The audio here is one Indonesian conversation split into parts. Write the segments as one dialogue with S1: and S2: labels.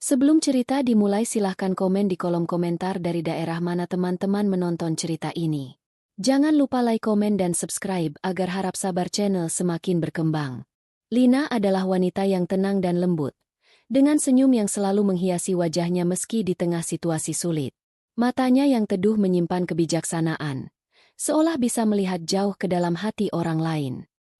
S1: Sebelum cerita dimulai silahkan komen di kolom komentar dari daerah mana teman-teman menonton cerita ini. Jangan lupa like, komen, dan subscribe agar Harap Sabar Channel semakin berkembang. Lina adalah wanita yang tenang dan lembut, dengan senyum yang selalu menghiasi wajahnya meski di tengah situasi sulit. Matanya yang teduh menyimpan kebijaksanaan, seolah bisa melihat jauh ke dalam hati orang lain.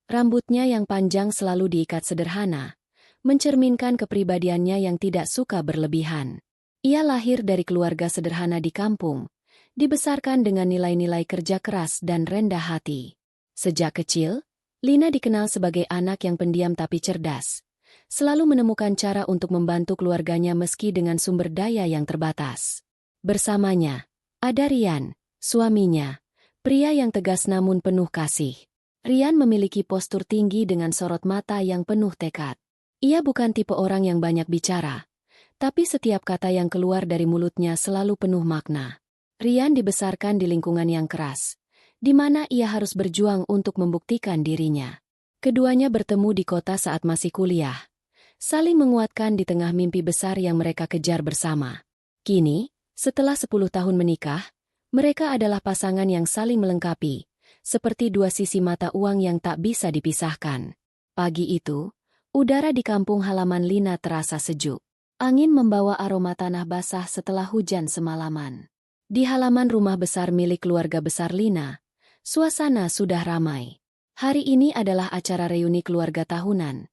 S1: Rambutnya yang panjang selalu diikat sederhana, mencerminkan kepribadiannya yang tidak suka berlebihan. Ia lahir dari keluarga sederhana di kampung, dibesarkan dengan nilai-nilai kerja keras dan rendah hati. Sejak kecil, Lina dikenal sebagai anak yang pendiam tapi cerdas, selalu menemukan cara untuk membantu keluarganya meski dengan sumber daya yang terbatas. Bersamanya, ada Rian, suaminya, pria yang tegas namun penuh kasih. Rian memiliki postur tinggi dengan sorot mata yang penuh tekad. Ia bukan tipe orang yang banyak bicara, tapi setiap kata yang keluar dari mulutnya selalu penuh makna. Rian dibesarkan di lingkungan yang keras, di mana ia harus berjuang untuk membuktikan dirinya. Keduanya bertemu di kota saat masih kuliah, saling menguatkan di tengah mimpi besar yang mereka kejar bersama. Kini, setelah 10 tahun menikah, mereka adalah pasangan yang saling melengkapi, seperti dua sisi mata uang yang tak bisa dipisahkan. Pagi itu, udara di kampung halaman Lina terasa sejuk. Angin membawa aroma tanah basah setelah hujan semalaman. Di halaman rumah besar milik keluarga besar Lina, suasana sudah ramai. Hari ini adalah acara reuni keluarga tahunan,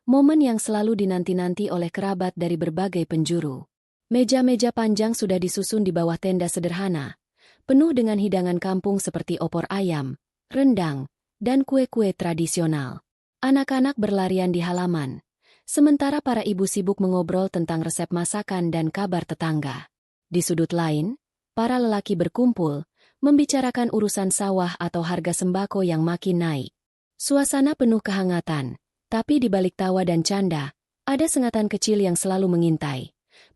S1: momen yang selalu dinanti-nanti oleh kerabat dari berbagai penjuru. Meja-meja panjang sudah disusun di bawah tenda sederhana, penuh dengan hidangan kampung seperti opor ayam, rendang, dan kue-kue tradisional. Anak-anak berlarian di halaman, sementara para ibu sibuk mengobrol tentang resep masakan dan kabar tetangga. Di sudut lain, para lelaki berkumpul, membicarakan urusan sawah atau harga sembako yang makin naik. Suasana penuh kehangatan, tapi di balik tawa dan canda, ada sengatan kecil yang selalu mengintai.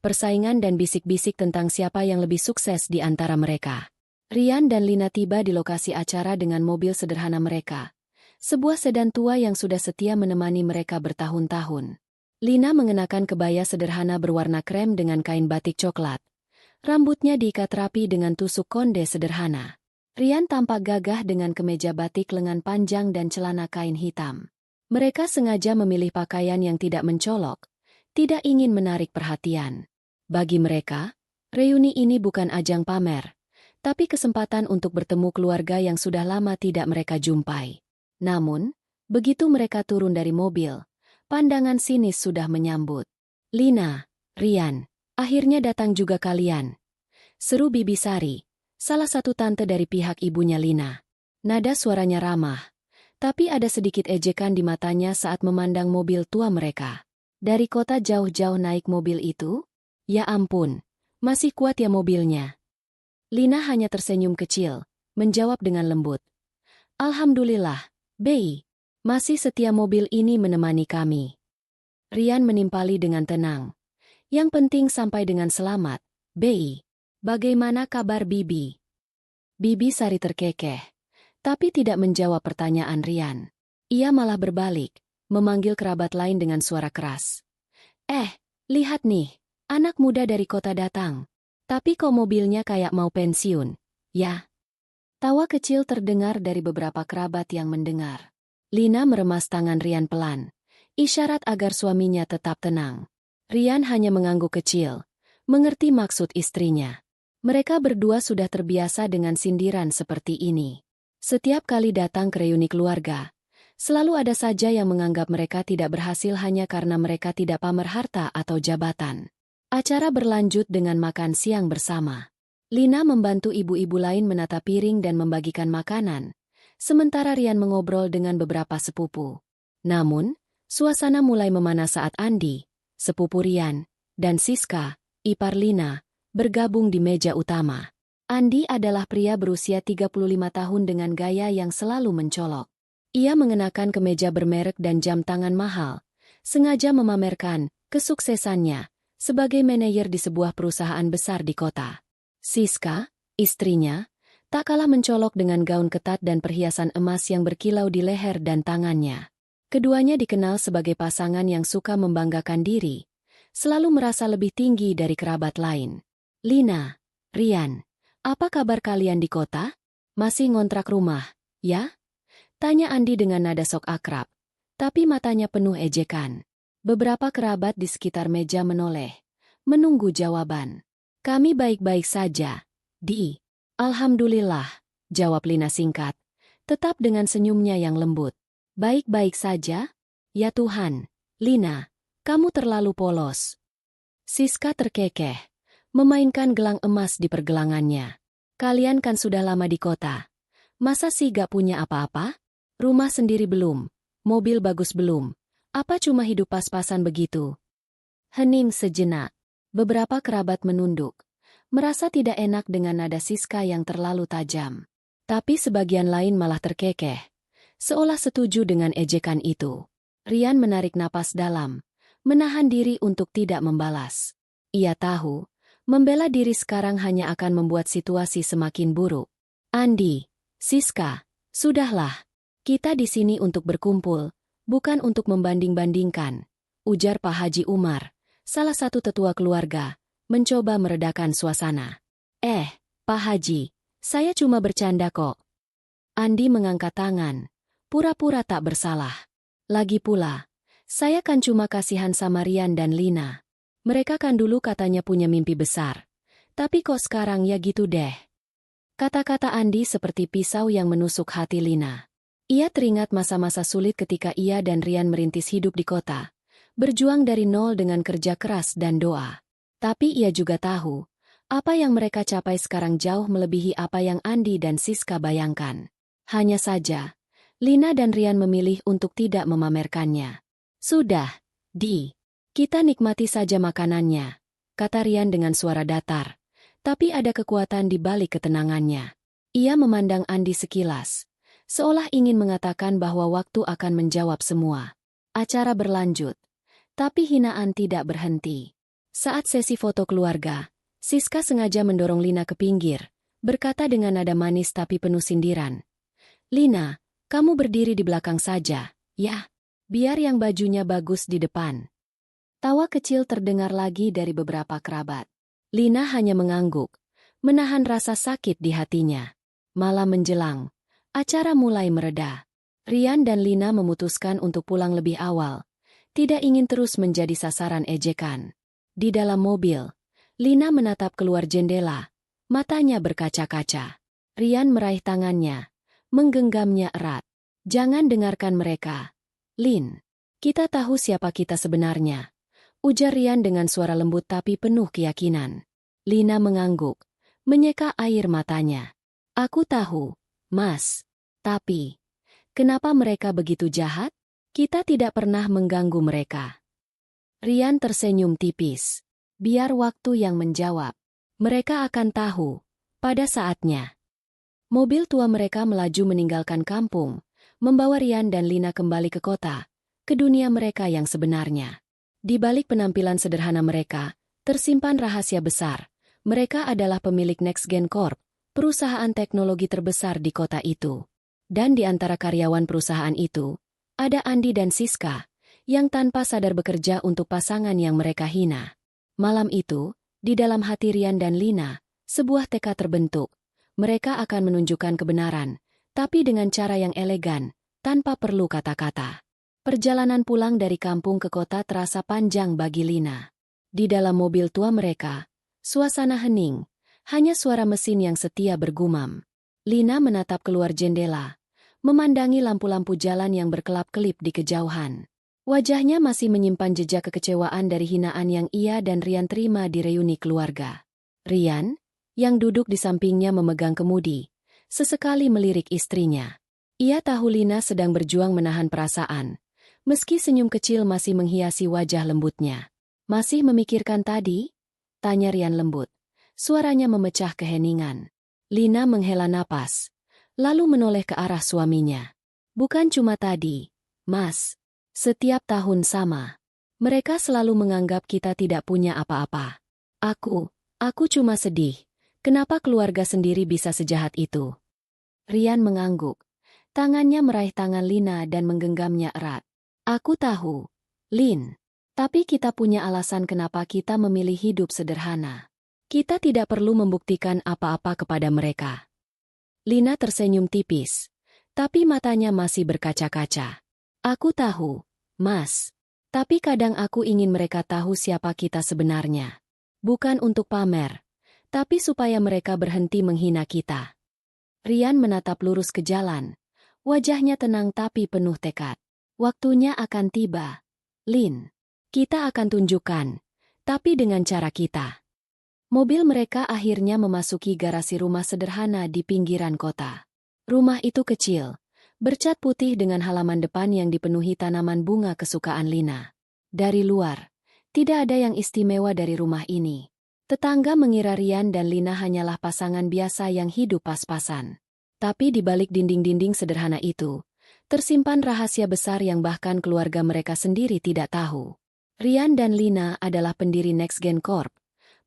S1: Persaingan dan bisik-bisik tentang siapa yang lebih sukses di antara mereka. Rian dan Lina tiba di lokasi acara dengan mobil sederhana mereka. Sebuah sedan tua yang sudah setia menemani mereka bertahun-tahun. Lina mengenakan kebaya sederhana berwarna krem dengan kain batik coklat. Rambutnya diikat rapi dengan tusuk konde sederhana. Rian tampak gagah dengan kemeja batik lengan panjang dan celana kain hitam. Mereka sengaja memilih pakaian yang tidak mencolok, tidak ingin menarik perhatian. Bagi mereka, reuni ini bukan ajang pamer, tapi kesempatan untuk bertemu keluarga yang sudah lama tidak mereka jumpai. Namun, begitu mereka turun dari mobil, pandangan sinis sudah menyambut. "Lina, Rian, akhirnya datang juga kalian," seru Bibi Sari, salah satu tante dari pihak ibunya Lina. Nada suaranya ramah, tapi ada sedikit ejekan di matanya saat memandang mobil tua mereka. Dari kota jauh-jauh naik mobil itu? Ya ampun, masih kuat ya mobilnya. Lina hanya tersenyum kecil, menjawab dengan lembut. "Alhamdulillah, Bei, masih setia mobil ini menemani kami." Rian menimpali dengan tenang. "Yang penting sampai dengan selamat, Bei. Bagaimana kabar Bibi?" Bibi Sari terkekeh, tapi tidak menjawab pertanyaan Rian. Ia malah berbalik, memanggil kerabat lain dengan suara keras. Lihat nih, anak muda dari kota datang. Tapi kok mobilnya kayak mau pensiun, ya?" Tawa kecil terdengar dari beberapa kerabat yang mendengar. Lina meremas tangan Rian pelan, isyarat agar suaminya tetap tenang. Rian hanya mengangguk kecil, mengerti maksud istrinya. Mereka berdua sudah terbiasa dengan sindiran seperti ini. Setiap kali datang ke reuni keluarga, selalu ada saja yang menganggap mereka tidak berhasil hanya karena mereka tidak pamer harta atau jabatan. Acara berlanjut dengan makan siang bersama. Lina membantu ibu-ibu lain menata piring dan membagikan makanan, sementara Rian mengobrol dengan beberapa sepupu. Namun, suasana mulai memanas saat Andi, sepupu Rian, dan Siska, ipar Lina, bergabung di meja utama. Andi adalah pria berusia 35 tahun dengan gaya yang selalu mencolok. Ia mengenakan kemeja bermerek dan jam tangan mahal, sengaja memamerkan kesuksesannya sebagai manajer di sebuah perusahaan besar di kota. Siska, istrinya, tak kalah mencolok dengan gaun ketat dan perhiasan emas yang berkilau di leher dan tangannya. Keduanya dikenal sebagai pasangan yang suka membanggakan diri, selalu merasa lebih tinggi dari kerabat lain. Lina, Rian, apa kabar kalian di kota? Masih ngontrak rumah, ya? Tanya Andi dengan nada sok akrab, tapi matanya penuh ejekan. Beberapa kerabat di sekitar meja menoleh, menunggu jawaban. Kami baik-baik saja, Di. Alhamdulillah, jawab Lina singkat, tetap dengan senyumnya yang lembut. Baik-baik saja? Ya Tuhan, Lina, kamu terlalu polos. Siska terkekeh, memainkan gelang emas di pergelangannya. Kalian kan sudah lama di kota. Masa sih gak punya apa-apa? Rumah sendiri belum, mobil bagus belum. Apa cuma hidup pas-pasan begitu? Hening sejenak. Beberapa kerabat menunduk, merasa tidak enak dengan nada Siska yang terlalu tajam. Tapi sebagian lain malah terkekeh, seolah setuju dengan ejekan itu. Rian menarik napas dalam, menahan diri untuk tidak membalas. Ia tahu, membela diri sekarang hanya akan membuat situasi semakin buruk. Andi, Siska, sudahlah. Kita di sini untuk berkumpul, bukan untuk membanding-bandingkan, ujar Pak Haji Umar, salah satu tetua keluarga, mencoba meredakan suasana. Pak Haji, saya cuma bercanda kok. Andi mengangkat tangan, pura-pura tak bersalah. Lagi pula, saya kan cuma kasihan sama Rian dan Lina. Mereka kan dulu katanya punya mimpi besar. Tapi kok sekarang ya gitu deh. Kata-kata Andi seperti pisau yang menusuk hati Lina. Ia teringat masa-masa sulit ketika ia dan Rian merintis hidup di kota. Berjuang dari nol dengan kerja keras dan doa. Tapi ia juga tahu, apa yang mereka capai sekarang jauh melebihi apa yang Andi dan Siska bayangkan. Hanya saja, Lina dan Rian memilih untuk tidak memamerkannya. Sudah, Di. Kita nikmati saja makanannya, kata Rian dengan suara datar. Tapi ada kekuatan di balik ketenangannya. Ia memandang Andi sekilas, seolah ingin mengatakan bahwa waktu akan menjawab semua. Acara berlanjut. Tapi hinaan tidak berhenti. Saat sesi foto keluarga, Siska sengaja mendorong Lina ke pinggir, berkata dengan nada manis tapi penuh sindiran. Lina, kamu berdiri di belakang saja, ya. Biar yang bajunya bagus di depan. Tawa kecil terdengar lagi dari beberapa kerabat. Lina hanya mengangguk, menahan rasa sakit di hatinya. Malam menjelang, acara mulai mereda. Rian dan Lina memutuskan untuk pulang lebih awal. Tidak ingin terus menjadi sasaran ejekan. Di dalam mobil, Lina menatap keluar jendela, matanya berkaca-kaca. Rian meraih tangannya, menggenggamnya erat. Jangan dengarkan mereka. Lin, kita tahu siapa kita sebenarnya, ujar Rian dengan suara lembut tapi penuh keyakinan. Lina mengangguk, menyeka air matanya. Aku tahu, Mas. Tapi, kenapa mereka begitu jahat? Kita tidak pernah mengganggu mereka. Rian tersenyum tipis. Biar waktu yang menjawab. Mereka akan tahu, pada saatnya. Mobil tua mereka melaju meninggalkan kampung, membawa Rian dan Lina kembali ke kota, ke dunia mereka yang sebenarnya. Di balik penampilan sederhana mereka, tersimpan rahasia besar. Mereka adalah pemilik NextGen Corp, perusahaan teknologi terbesar di kota itu. Dan di antara karyawan perusahaan itu, ada Andi dan Siska, yang tanpa sadar bekerja untuk pasangan yang mereka hina. Malam itu, di dalam hati Rian dan Lina, sebuah tekad terbentuk. Mereka akan menunjukkan kebenaran, tapi dengan cara yang elegan, tanpa perlu kata-kata. Perjalanan pulang dari kampung ke kota terasa panjang bagi Lina. Di dalam mobil tua mereka, suasana hening, hanya suara mesin yang setia bergumam. Lina menatap keluar jendela, memandangi lampu-lampu jalan yang berkelap-kelip di kejauhan. Wajahnya masih menyimpan jejak kekecewaan dari hinaan yang ia dan Rian terima di reuni keluarga. Rian, yang duduk di sampingnya memegang kemudi, sesekali melirik istrinya. Ia tahu Lina sedang berjuang menahan perasaan, meski senyum kecil masih menghiasi wajah lembutnya. Masih memikirkan tadi? Tanya Rian lembut. Suaranya memecah keheningan. Lina menghela napas, lalu menoleh ke arah suaminya. Bukan cuma tadi, Mas. Setiap tahun sama. Mereka selalu menganggap kita tidak punya apa-apa. Aku cuma sedih. Kenapa keluarga sendiri bisa sejahat itu? Rian mengangguk. Tangannya meraih tangan Lina dan menggenggamnya erat. Aku tahu, Lin. Tapi kita punya alasan kenapa kita memilih hidup sederhana. Kita tidak perlu membuktikan apa-apa kepada mereka. Lina tersenyum tipis, tapi matanya masih berkaca-kaca. Aku tahu, Mas. Tapi kadang aku ingin mereka tahu siapa kita sebenarnya. Bukan untuk pamer, tapi supaya mereka berhenti menghina kita. Rian menatap lurus ke jalan. Wajahnya tenang tapi penuh tekad. Waktunya akan tiba. Lin, kita akan tunjukkan, tapi dengan cara kita. Mobil mereka akhirnya memasuki garasi rumah sederhana di pinggiran kota. Rumah itu kecil, bercat putih dengan halaman depan yang dipenuhi tanaman bunga kesukaan Lina. Dari luar, tidak ada yang istimewa dari rumah ini. Tetangga mengira Rian dan Lina hanyalah pasangan biasa yang hidup pas-pasan. Tapi di balik dinding-dinding sederhana itu, tersimpan rahasia besar yang bahkan keluarga mereka sendiri tidak tahu. Rian dan Lina adalah pendiri NextGen Corp,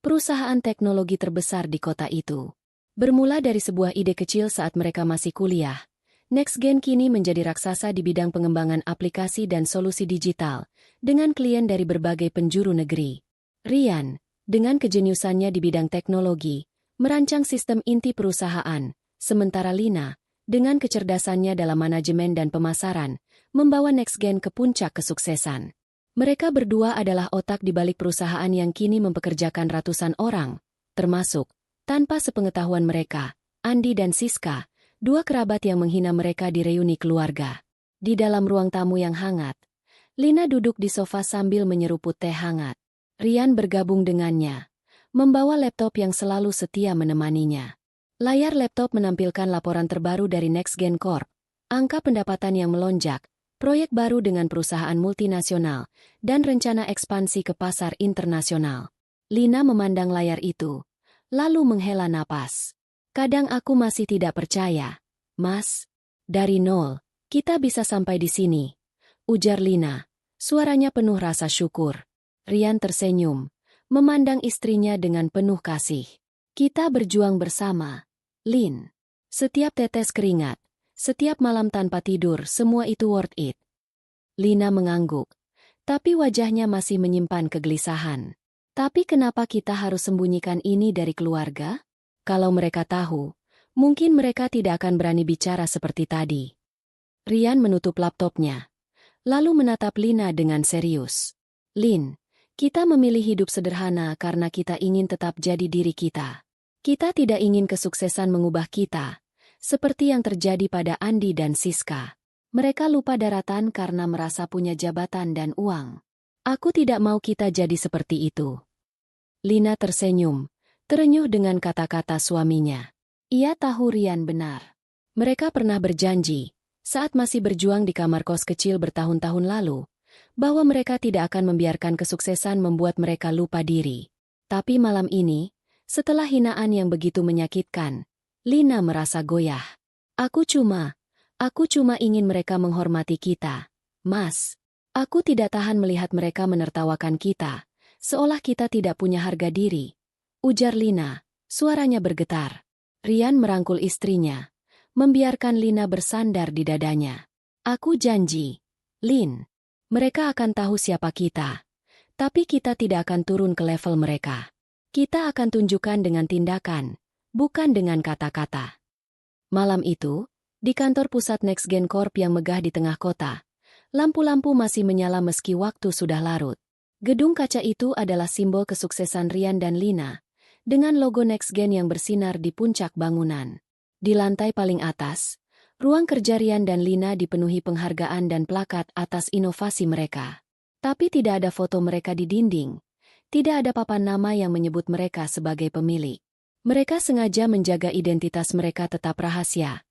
S1: perusahaan teknologi terbesar di kota itu. Bermula dari sebuah ide kecil saat mereka masih kuliah, NextGen kini menjadi raksasa di bidang pengembangan aplikasi dan solusi digital, dengan klien dari berbagai penjuru negeri. Rian, dengan kejeniusannya di bidang teknologi, merancang sistem inti perusahaan, sementara Lina, dengan kecerdasannya dalam manajemen dan pemasaran, membawa NextGen ke puncak kesuksesan. Mereka berdua adalah otak di balik perusahaan yang kini mempekerjakan ratusan orang, termasuk, tanpa sepengetahuan mereka, Andi dan Siska, dua kerabat yang menghina mereka di reuni keluarga. Di dalam ruang tamu yang hangat, Lina duduk di sofa sambil menyeruput teh hangat. Rian bergabung dengannya, membawa laptop yang selalu setia menemaninya. Layar laptop menampilkan laporan terbaru dari NextGen Corp, angka pendapatan yang melonjak, proyek baru dengan perusahaan multinasional, dan rencana ekspansi ke pasar internasional. Lina memandang layar itu, lalu menghela napas. Kadang aku masih tidak percaya. Mas, dari nol, kita bisa sampai di sini. Ujar Lina, suaranya penuh rasa syukur. Rian tersenyum, memandang istrinya dengan penuh kasih. Kita berjuang bersama, Lin. Setiap tetes keringat, setiap malam tanpa tidur, semua itu worth it. Lina mengangguk, tapi wajahnya masih menyimpan kegelisahan. Tapi kenapa kita harus sembunyikan ini dari keluarga? Kalau mereka tahu, mungkin mereka tidak akan berani bicara seperti tadi. Rian menutup laptopnya, lalu menatap Lina dengan serius. Lin, kita memilih hidup sederhana karena kita ingin tetap jadi diri kita. Kita tidak ingin kesuksesan mengubah kita, seperti yang terjadi pada Andi dan Siska. Mereka lupa daratan karena merasa punya jabatan dan uang. Aku tidak mau kita jadi seperti itu. Lina tersenyum, terenyuh dengan kata-kata suaminya. Ia tahu Rian benar. Mereka pernah berjanji, saat masih berjuang di kamar kos kecil bertahun-tahun lalu, bahwa mereka tidak akan membiarkan kesuksesan membuat mereka lupa diri. Tapi malam ini, setelah hinaan yang begitu menyakitkan, Lina merasa goyah. Aku cuma ingin mereka menghormati kita. Mas, aku tidak tahan melihat mereka menertawakan kita, seolah kita tidak punya harga diri. Ujar Lina, suaranya bergetar. Rian merangkul istrinya, membiarkan Lina bersandar di dadanya. Aku janji, Lin, mereka akan tahu siapa kita. Tapi kita tidak akan turun ke level mereka. Kita akan tunjukkan dengan tindakan, bukan dengan kata-kata. Malam itu, di kantor pusat NextGen Corp yang megah di tengah kota, lampu-lampu masih menyala meski waktu sudah larut. Gedung kaca itu adalah simbol kesuksesan Rian dan Lina, dengan logo NextGen yang bersinar di puncak bangunan. Di lantai paling atas, ruang kerja Rian dan Lina dipenuhi penghargaan dan plakat atas inovasi mereka. Tapi tidak ada foto mereka di dinding. Tidak ada papan nama yang menyebut mereka sebagai pemilik. Mereka sengaja menjaga identitas mereka tetap rahasia,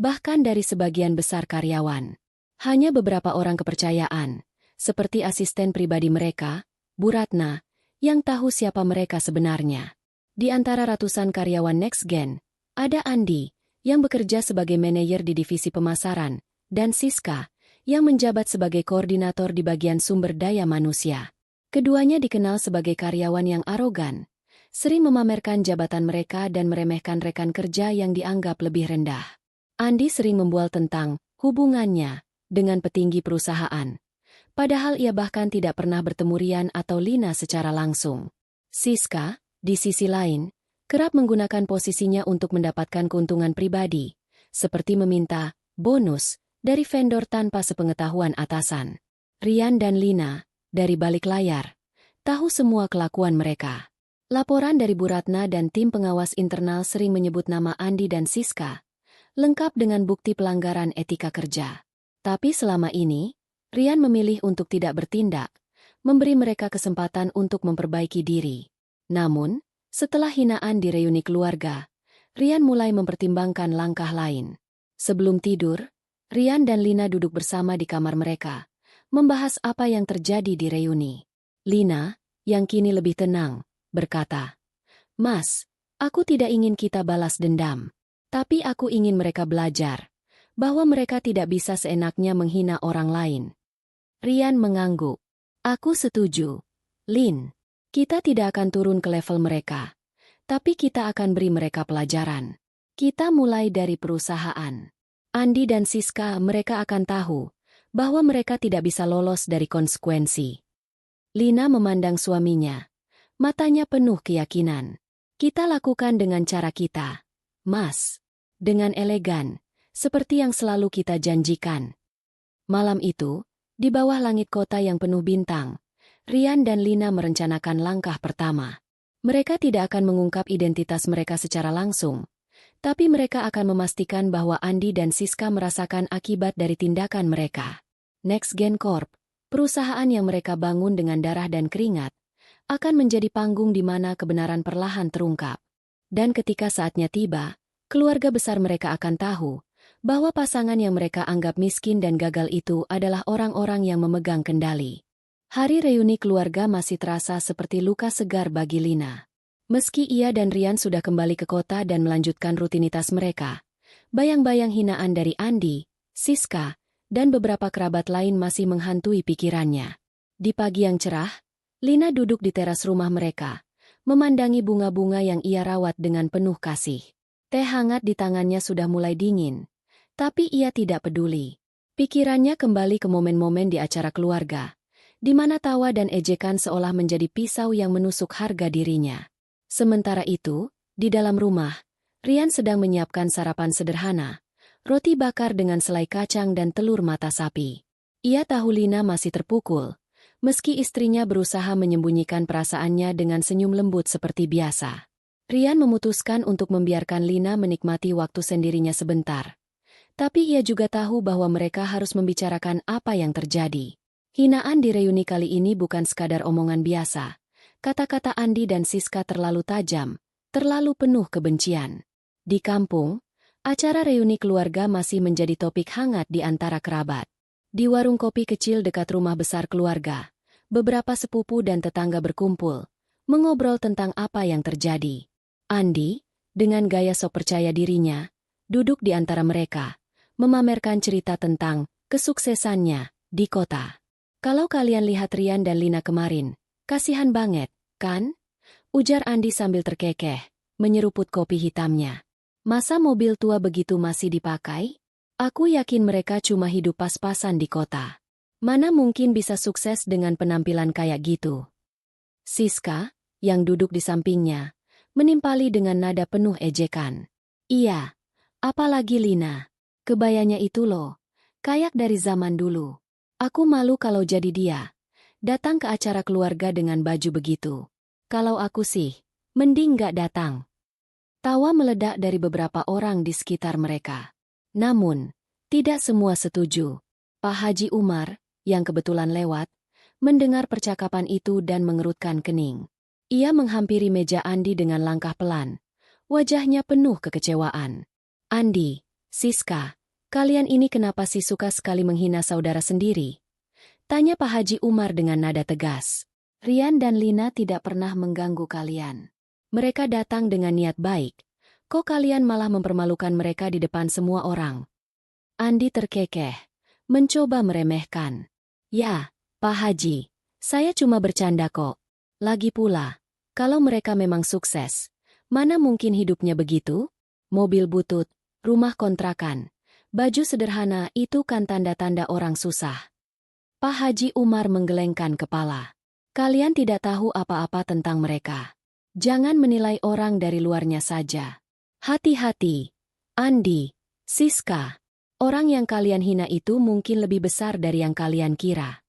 S1: bahkan dari sebagian besar karyawan. Hanya beberapa orang kepercayaan, seperti asisten pribadi mereka, Bu Ratna, yang tahu siapa mereka sebenarnya. Di antara ratusan karyawan NextGen, ada Andi, yang bekerja sebagai manajer di divisi pemasaran, dan Siska, yang menjabat sebagai koordinator di bagian sumber daya manusia. Keduanya dikenal sebagai karyawan yang arogan, sering memamerkan jabatan mereka dan meremehkan rekan kerja yang dianggap lebih rendah. Andi sering membual tentang hubungannya dengan petinggi perusahaan, Padahal ia bahkan tidak pernah bertemu Rian atau Lina secara langsung. Siska, di sisi lain, kerap menggunakan posisinya untuk mendapatkan keuntungan pribadi, seperti meminta bonus dari vendor tanpa sepengetahuan atasan. Rian dan Lina, dari balik layar, tahu semua kelakuan mereka. Laporan dari Bu Ratna dan tim pengawas internal sering menyebut nama Andi dan Siska, lengkap dengan bukti pelanggaran etika kerja. Tapi selama ini, Rian memilih untuk tidak bertindak, memberi mereka kesempatan untuk memperbaiki diri. Namun, setelah hinaan di reuni keluarga, Rian mulai mempertimbangkan langkah lain. Sebelum tidur, Rian dan Lina duduk bersama di kamar mereka, membahas apa yang terjadi di reuni. Lina, yang kini lebih tenang, berkata, "Mas, aku tidak ingin kita balas dendam. Tapi aku ingin mereka belajar bahwa mereka tidak bisa seenaknya menghina orang lain." Rian mengangguk. "Aku setuju. Lin, kita tidak akan turun ke level mereka. Tapi kita akan beri mereka pelajaran. Kita mulai dari perusahaan. Andi dan Siska mereka akan tahu bahwa mereka tidak bisa lolos dari konsekuensi." Lina memandang suaminya. Matanya penuh keyakinan. "Kita lakukan dengan cara kita, Mas. Dengan elegan, seperti yang selalu kita janjikan." Malam itu, di bawah langit kota yang penuh bintang, Rian dan Lina merencanakan langkah pertama. Mereka tidak akan mengungkap identitas mereka secara langsung, tapi mereka akan memastikan bahwa Andi dan Siska merasakan akibat dari tindakan mereka. Next Gen Corp, perusahaan yang mereka bangun dengan darah dan keringat, akan menjadi panggung di mana kebenaran perlahan terungkap. Dan ketika saatnya tiba, keluarga besar mereka akan tahu bahwa pasangan yang mereka anggap miskin dan gagal itu adalah orang-orang yang memegang kendali. Hari reuni keluarga masih terasa seperti luka segar bagi Lina. Meski ia dan Rian sudah kembali ke kota dan melanjutkan rutinitas mereka, bayang-bayang hinaan dari Andi, Siska, dan beberapa kerabat lain masih menghantui pikirannya. Di pagi yang cerah, Lina duduk di teras rumah mereka, memandangi bunga-bunga yang ia rawat dengan penuh kasih. Teh hangat di tangannya sudah mulai dingin, tapi ia tidak peduli. Pikirannya kembali ke momen-momen di acara keluarga, di mana tawa dan ejekan seolah menjadi pisau yang menusuk harga dirinya. Sementara itu, di dalam rumah, Rian sedang menyiapkan sarapan sederhana, roti bakar dengan selai kacang dan telur mata sapi. Ia tahu Lina masih terpukul, meski istrinya berusaha menyembunyikan perasaannya dengan senyum lembut seperti biasa. Rian memutuskan untuk membiarkan Lina menikmati waktu sendirinya sebentar. Tapi ia juga tahu bahwa mereka harus membicarakan apa yang terjadi. Hinaan di reuni kali ini bukan sekadar omongan biasa. Kata-kata Andi dan Siska terlalu tajam, terlalu penuh kebencian. Di kampung, acara reuni keluarga masih menjadi topik hangat di antara kerabat. Di warung kopi kecil dekat rumah besar keluarga, beberapa sepupu dan tetangga berkumpul, mengobrol tentang apa yang terjadi. Andi, dengan gaya sok percaya dirinya, duduk di antara mereka, memamerkan cerita tentang kesuksesannya di kota. "Kalau kalian lihat Rian dan Lina kemarin, kasihan banget, kan?" ujar Andi sambil terkekeh, menyeruput kopi hitamnya. "Masa mobil tua begitu masih dipakai? Aku yakin mereka cuma hidup pas-pasan di kota. Mana mungkin bisa sukses dengan penampilan kayak gitu?" Siska, yang duduk di sampingnya, menimpali dengan nada penuh ejekan. "Iya, apalagi Lina. Kebayanya itu loh, kayak dari zaman dulu. Aku malu kalau jadi dia. Datang ke acara keluarga dengan baju begitu. Kalau aku sih, mending gak datang." Tawa meledak dari beberapa orang di sekitar mereka. Namun, tidak semua setuju. Pak Haji Umar, yang kebetulan lewat, mendengar percakapan itu dan mengerutkan kening. Ia menghampiri meja Andi dengan langkah pelan. Wajahnya penuh kekecewaan. "Andi, Siska, kalian ini kenapa sih suka sekali menghina saudara sendiri?" tanya Pak Haji Umar dengan nada tegas. "Rian dan Lina tidak pernah mengganggu kalian. Mereka datang dengan niat baik. Kok kalian malah mempermalukan mereka di depan semua orang?" Andi terkekeh, mencoba meremehkan. "Ya, Pak Haji, saya cuma bercanda kok. Lagi pula, kalau mereka memang sukses, mana mungkin hidupnya begitu? Mobil butut, rumah kontrakan, baju sederhana itu kan tanda-tanda orang susah." Pak Haji Umar menggelengkan kepala. Kalian tidak tahu apa-apa tentang mereka. Jangan menilai orang dari luarnya saja. Hati-hati, Andi, Siska. Orang yang kalian hina itu mungkin lebih besar dari yang kalian kira.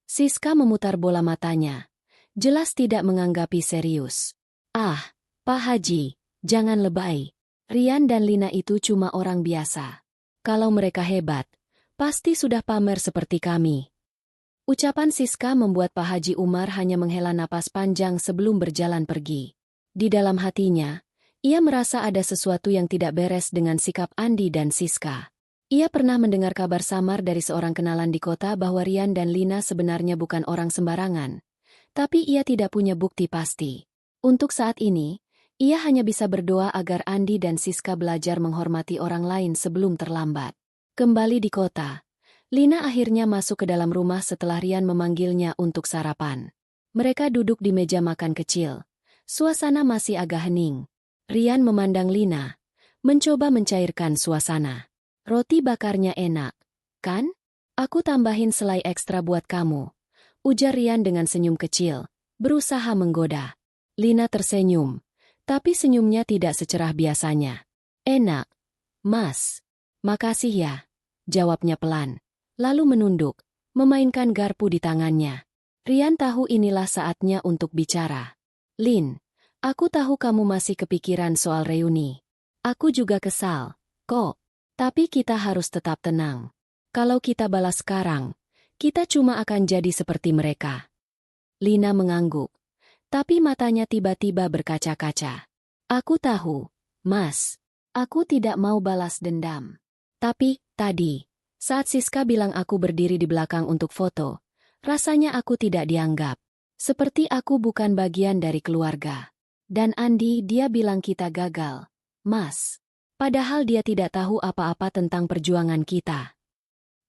S1: Siska memutar bola matanya. Jelas tidak menganggapi serius. Ah, Pak Haji, jangan lebay. Rian dan Lina itu cuma orang biasa. Kalau mereka hebat, pasti sudah pamer seperti kami. Ucapan Siska membuat Pak Haji Umar hanya menghela napas panjang sebelum berjalan pergi. Di dalam hatinya, ia merasa ada sesuatu yang tidak beres dengan sikap Andi dan Siska. Ia pernah mendengar kabar samar dari seorang kenalan di kota bahwa Rian dan Lina sebenarnya bukan orang sembarangan. Tapi ia tidak punya bukti pasti. Untuk saat ini, ia hanya bisa berdoa agar Andi dan Siska belajar menghormati orang lain sebelum terlambat. Kembali di kota, Lina akhirnya masuk ke dalam rumah setelah Rian memanggilnya untuk sarapan. Mereka duduk di meja makan kecil. Suasana masih agak hening. Rian memandang Lina, mencoba mencairkan suasana. Roti bakarnya enak, kan? Aku tambahin selai ekstra buat kamu. Ujar Rian dengan senyum kecil, berusaha menggoda. Lina tersenyum, tapi senyumnya tidak secerah biasanya. Enak, Mas. Makasih ya, jawabnya pelan. Lalu menunduk, memainkan garpu di tangannya. Rian tahu inilah saatnya untuk bicara. Lin, aku tahu kamu masih kepikiran soal reuni. Aku juga kesal, kok. Tapi kita harus tetap tenang. Kalau kita balas sekarang, kita cuma akan jadi seperti mereka. Lina mengangguk, tapi matanya tiba-tiba berkaca-kaca. Aku tahu, Mas. Aku tidak mau balas dendam. Tapi, tadi, saat Siska bilang aku berdiri di belakang untuk foto, rasanya aku tidak dianggap. Seperti aku bukan bagian dari keluarga. Dan Andi dia bilang kita gagal. Mas. Padahal dia tidak tahu apa-apa tentang perjuangan kita.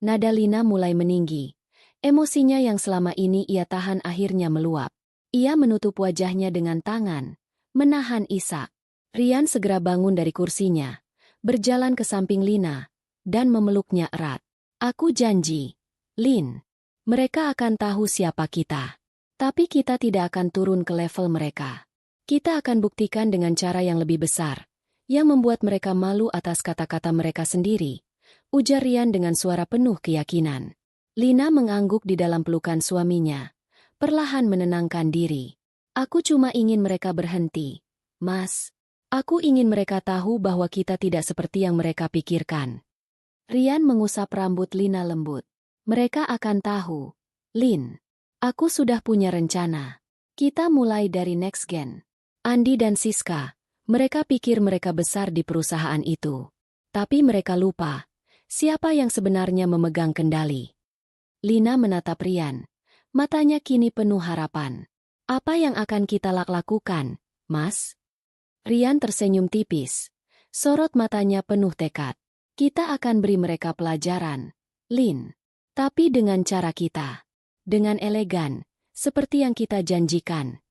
S1: Nada Lina mulai meninggi. Emosinya yang selama ini ia tahan akhirnya meluap. Ia menutup wajahnya dengan tangan, menahan isak. Rian segera bangun dari kursinya, berjalan ke samping Lina, dan memeluknya erat. Aku janji, Lin, mereka akan tahu siapa kita. Tapi kita tidak akan turun ke level mereka. Kita akan buktikan dengan cara yang lebih besar, yang membuat mereka malu atas kata-kata mereka sendiri, ujar Rian dengan suara penuh keyakinan. Lina mengangguk di dalam pelukan suaminya, perlahan menenangkan diri. Aku cuma ingin mereka berhenti, Mas. Aku ingin mereka tahu bahwa kita tidak seperti yang mereka pikirkan. Rian mengusap rambut Lina lembut. Mereka akan tahu. Lin, aku sudah punya rencana. Kita mulai dari Next Gen. Andi dan Siska, mereka pikir mereka besar di perusahaan itu. Tapi mereka lupa, siapa yang sebenarnya memegang kendali. Lina menatap Rian. Matanya kini penuh harapan. Apa yang akan kita lakukan, Mas? Rian tersenyum tipis. Sorot matanya penuh tekad. Kita akan beri mereka pelajaran, Lin. Tapi dengan cara kita. Dengan elegan, seperti yang kita janjikan.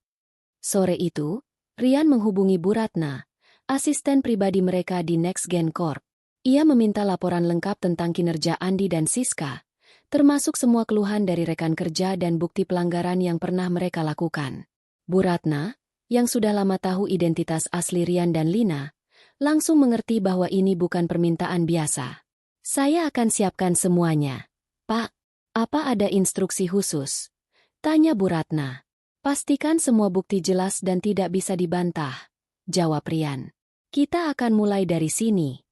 S1: Sore itu, Rian menghubungi Bu Ratna, asisten pribadi mereka di Next Gen Corp. Ia meminta laporan lengkap tentang kinerja Andi dan Siska, termasuk semua keluhan dari rekan kerja dan bukti pelanggaran yang pernah mereka lakukan. Bu Ratna, yang sudah lama tahu identitas asli Rian dan Lina, langsung mengerti bahwa ini bukan permintaan biasa. Saya akan siapkan semuanya. Pak, apa ada instruksi khusus? Tanya Bu Ratna. Pastikan semua bukti jelas dan tidak bisa dibantah, jawab Rian. Kita akan mulai dari sini.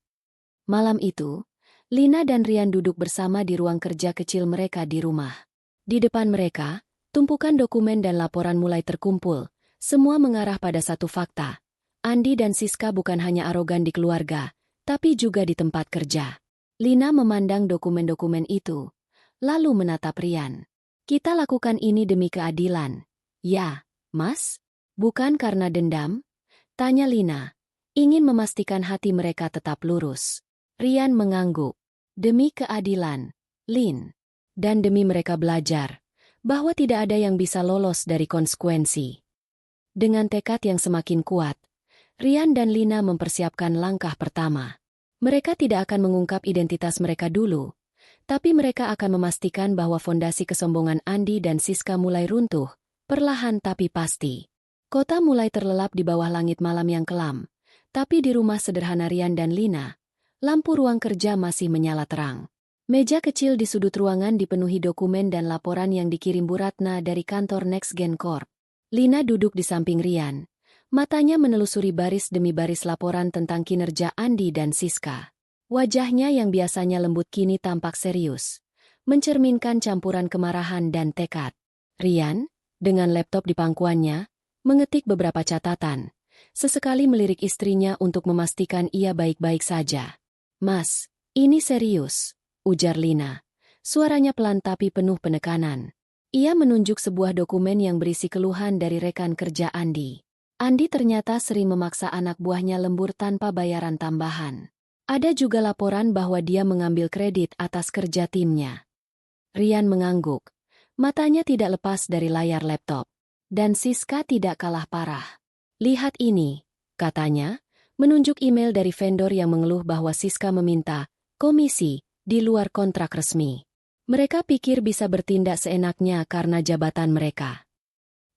S1: Malam itu, Lina dan Rian duduk bersama di ruang kerja kecil mereka di rumah. Di depan mereka, tumpukan dokumen dan laporan mulai terkumpul, semua mengarah pada satu fakta. Andi dan Siska bukan hanya arogan di keluarga, tapi juga di tempat kerja. Lina memandang dokumen-dokumen itu, lalu menatap Rian. Kita lakukan ini demi keadilan. Ya, Mas? Bukan karena dendam? Tanya Lina, ingin memastikan hati mereka tetap lurus. Rian mengangguk. Demi keadilan, Lin. Dan demi mereka belajar, bahwa tidak ada yang bisa lolos dari konsekuensi. Dengan tekad yang semakin kuat, Rian dan Lina mempersiapkan langkah pertama. Mereka tidak akan mengungkap identitas mereka dulu, Tapi mereka akan memastikan bahwa fondasi kesombongan Andi dan Siska mulai runtuh, perlahan tapi pasti. Kota mulai terlelap di bawah langit malam yang kelam. Tapi di rumah sederhana Rian dan Lina, lampu ruang kerja masih menyala terang. Meja kecil di sudut ruangan dipenuhi dokumen dan laporan yang dikirim Bu Ratna dari kantor Next Gen Corp. Lina duduk di samping Rian. Matanya menelusuri baris demi baris laporan tentang kinerja Andi dan Siska. Wajahnya yang biasanya lembut kini tampak serius, mencerminkan campuran kemarahan dan tekad. Rian, dengan laptop di pangkuannya, mengetik beberapa catatan. Sesekali melirik istrinya untuk memastikan ia baik-baik saja. "Mas, ini serius," ujar Lina. Suaranya pelan tapi penuh penekanan. Ia menunjuk sebuah dokumen yang berisi keluhan dari rekan kerja Andi. Andi ternyata sering memaksa anak buahnya lembur tanpa bayaran tambahan. Ada juga laporan bahwa dia mengambil kredit atas kerja timnya. Rian mengangguk. Matanya tidak lepas dari layar laptop. Dan Siska tidak kalah parah. "Lihat ini," katanya, menunjuk email dari vendor yang mengeluh bahwa Siska meminta komisi di luar kontrak resmi. Mereka pikir bisa bertindak seenaknya karena jabatan mereka.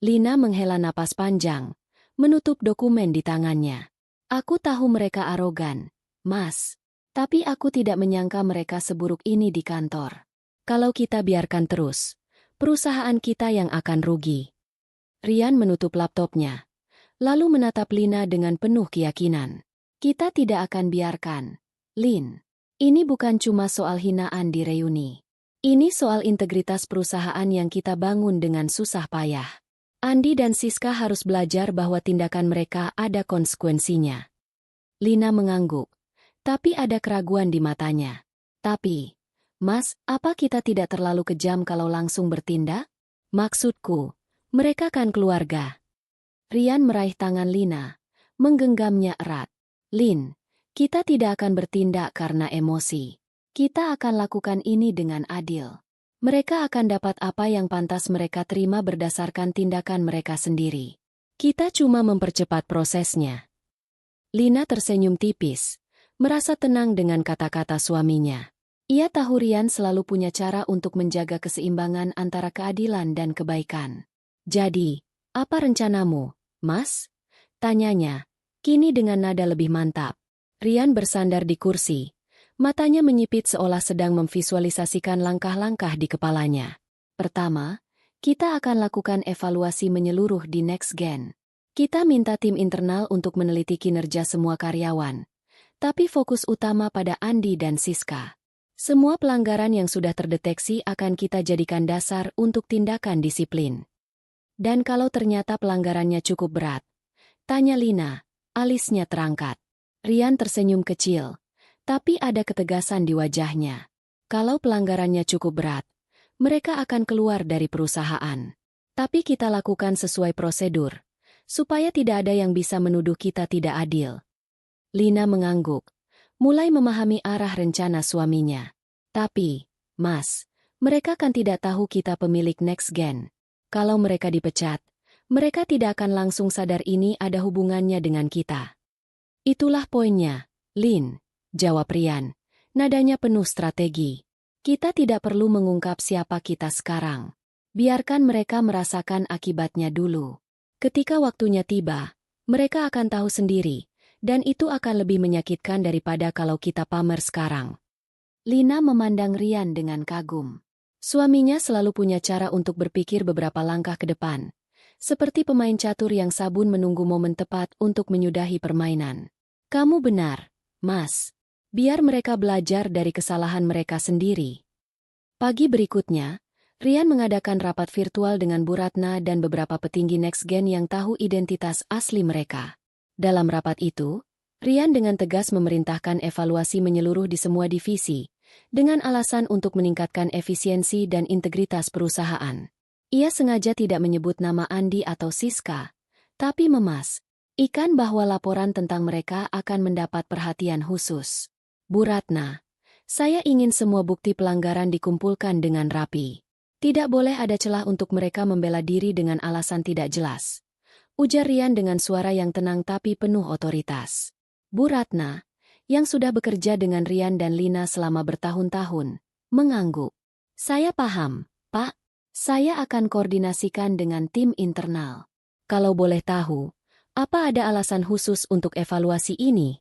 S1: Lina menghela napas panjang, menutup dokumen di tangannya. "Aku tahu mereka arogan, Mas. Tapi aku tidak menyangka mereka seburuk ini di kantor. Kalau kita biarkan terus, perusahaan kita yang akan rugi." Rian menutup laptopnya, lalu menatap Lina dengan penuh keyakinan. "Kita tidak akan biarkan, Lin. Ini bukan cuma soal hinaan di reuni. Ini soal integritas perusahaan yang kita bangun dengan susah payah. Andi dan Siska harus belajar bahwa tindakan mereka ada konsekuensinya." Lina mengangguk. Tapi ada keraguan di matanya. "Tapi, Mas, apa kita tidak terlalu kejam kalau langsung bertindak? Maksudku, mereka kan keluarga." Rian meraih tangan Lina, menggenggamnya erat. "Lin, kita tidak akan bertindak karena emosi. Kita akan lakukan ini dengan adil. Mereka akan dapat apa yang pantas mereka terima berdasarkan tindakan mereka sendiri. Kita cuma mempercepat prosesnya." Lina tersenyum tipis, merasa tenang dengan kata-kata suaminya. Ia tahu Rian selalu punya cara untuk menjaga keseimbangan antara keadilan dan kebaikan. "Jadi, apa rencanamu, Mas?" tanyanya, kini dengan nada lebih mantap. Rian bersandar di kursi. Matanya menyipit seolah sedang memvisualisasikan langkah-langkah di kepalanya. "Pertama, kita akan lakukan evaluasi menyeluruh di Next Gen. Kita minta tim internal untuk meneliti kinerja semua karyawan. Tapi fokus utama pada Andi dan Siska. Semua pelanggaran yang sudah terdeteksi akan kita jadikan dasar untuk tindakan disiplin. Dan kalau ternyata pelanggarannya cukup berat?" tanya Lina, alisnya terangkat. Rian tersenyum kecil, tapi ada ketegasan di wajahnya. Kalau pelanggarannya cukup berat, mereka akan keluar dari perusahaan. Tapi kita lakukan sesuai prosedur, supaya tidak ada yang bisa menuduh kita tidak adil. Lina mengangguk, mulai memahami arah rencana suaminya. "Tapi, Mas, mereka kan tidak tahu kita pemilik Next Gen. Kalau mereka dipecat, mereka tidak akan langsung sadar ini ada hubungannya dengan kita." "Itulah poinnya, Lin," jawab Rian, nadanya penuh strategi. "Kita tidak perlu mengungkap siapa kita sekarang. Biarkan mereka merasakan akibatnya dulu. Ketika waktunya tiba, mereka akan tahu sendiri. Dan itu akan lebih menyakitkan daripada kalau kita pamer sekarang." Lina memandang Rian dengan kagum. Suaminya selalu punya cara untuk berpikir beberapa langkah ke depan. Seperti pemain catur yang sabun menunggu momen tepat untuk menyudahi permainan. "Kamu benar, Mas. Biar mereka belajar dari kesalahan mereka sendiri." Pagi berikutnya, Rian mengadakan rapat virtual dengan Bu Ratna dan beberapa petinggi Next Gen yang tahu identitas asli mereka. Dalam rapat itu, Rian dengan tegas memerintahkan evaluasi menyeluruh di semua divisi, dengan alasan untuk meningkatkan efisiensi dan integritas perusahaan. Ia sengaja tidak menyebut nama Andi atau Siska, tapi memastikan bahwa laporan tentang mereka akan mendapat perhatian khusus. "Bu Ratna, saya ingin semua bukti pelanggaran dikumpulkan dengan rapi. Tidak boleh ada celah untuk mereka membela diri dengan alasan tidak jelas," ujar Rian dengan suara yang tenang tapi penuh otoritas. Bu Ratna, yang sudah bekerja dengan Rian dan Lina selama bertahun-tahun, mengangguk. Saya paham, Pak. Saya akan koordinasikan dengan tim internal. Kalau boleh tahu, apa ada alasan khusus untuk evaluasi ini?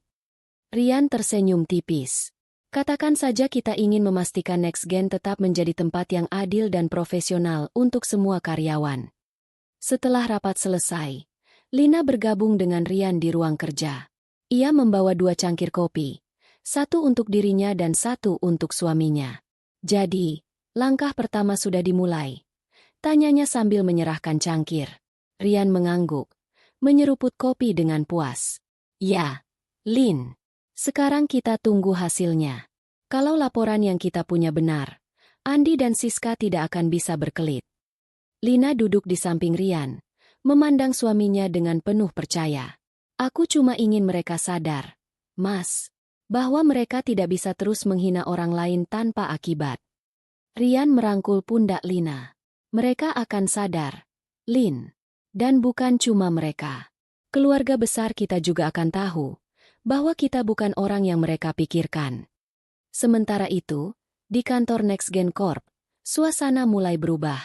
S1: Rian tersenyum tipis. Katakan saja kita ingin memastikan NextGen tetap menjadi tempat yang adil dan profesional untuk semua karyawan. Setelah rapat selesai, Lina bergabung dengan Rian di ruang kerja. Ia membawa 2 cangkir kopi, 1 untuk dirinya dan 1 untuk suaminya. Jadi, langkah pertama sudah dimulai. Tanyanya sambil menyerahkan cangkir. Rian mengangguk, menyeruput kopi dengan puas. Ya, Lin. Sekarang kita tunggu hasilnya. Kalau laporan yang kita punya benar, Andi dan Siska tidak akan bisa berkelit. Lina duduk di samping Rian, memandang suaminya dengan penuh percaya. Aku cuma ingin mereka sadar, Mas, bahwa mereka tidak bisa terus menghina orang lain tanpa akibat. Rian merangkul pundak Lina. Mereka akan sadar, Lin. Dan bukan cuma mereka. Keluarga besar kita juga akan tahu bahwa kita bukan orang yang mereka pikirkan. Sementara itu, di kantor NextGen Corp, suasana mulai berubah.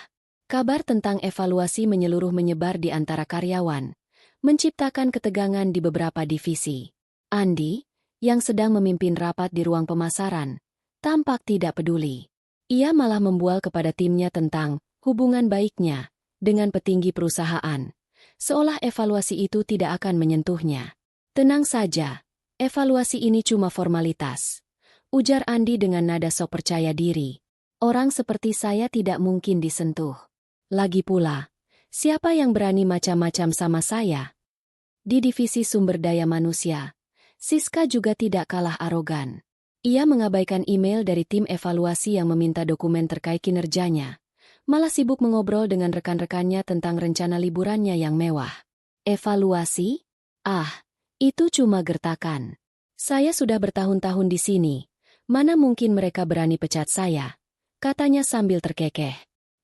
S1: Kabar tentang evaluasi menyebar di antara karyawan, menciptakan ketegangan di beberapa divisi. Andi, yang sedang memimpin rapat di ruang pemasaran, tampak tidak peduli. Ia malah membual kepada timnya tentang hubungan baiknya dengan petinggi perusahaan, seolah evaluasi itu tidak akan menyentuhnya. Tenang saja, evaluasi ini cuma formalitas, ujar Andi dengan nada sok percaya diri. Orang seperti saya tidak mungkin disentuh. Lagi pula, siapa yang berani macam-macam sama saya? Di divisi sumber daya manusia, Siska juga tidak kalah arogan. Ia mengabaikan email dari tim evaluasi yang meminta dokumen terkait kinerjanya, malah sibuk mengobrol dengan rekan-rekannya tentang rencana liburannya yang mewah. Evaluasi? Ah, itu cuma gertakan. Saya sudah bertahun-tahun di sini. Mana mungkin mereka berani pecat saya? Katanya sambil terkekeh.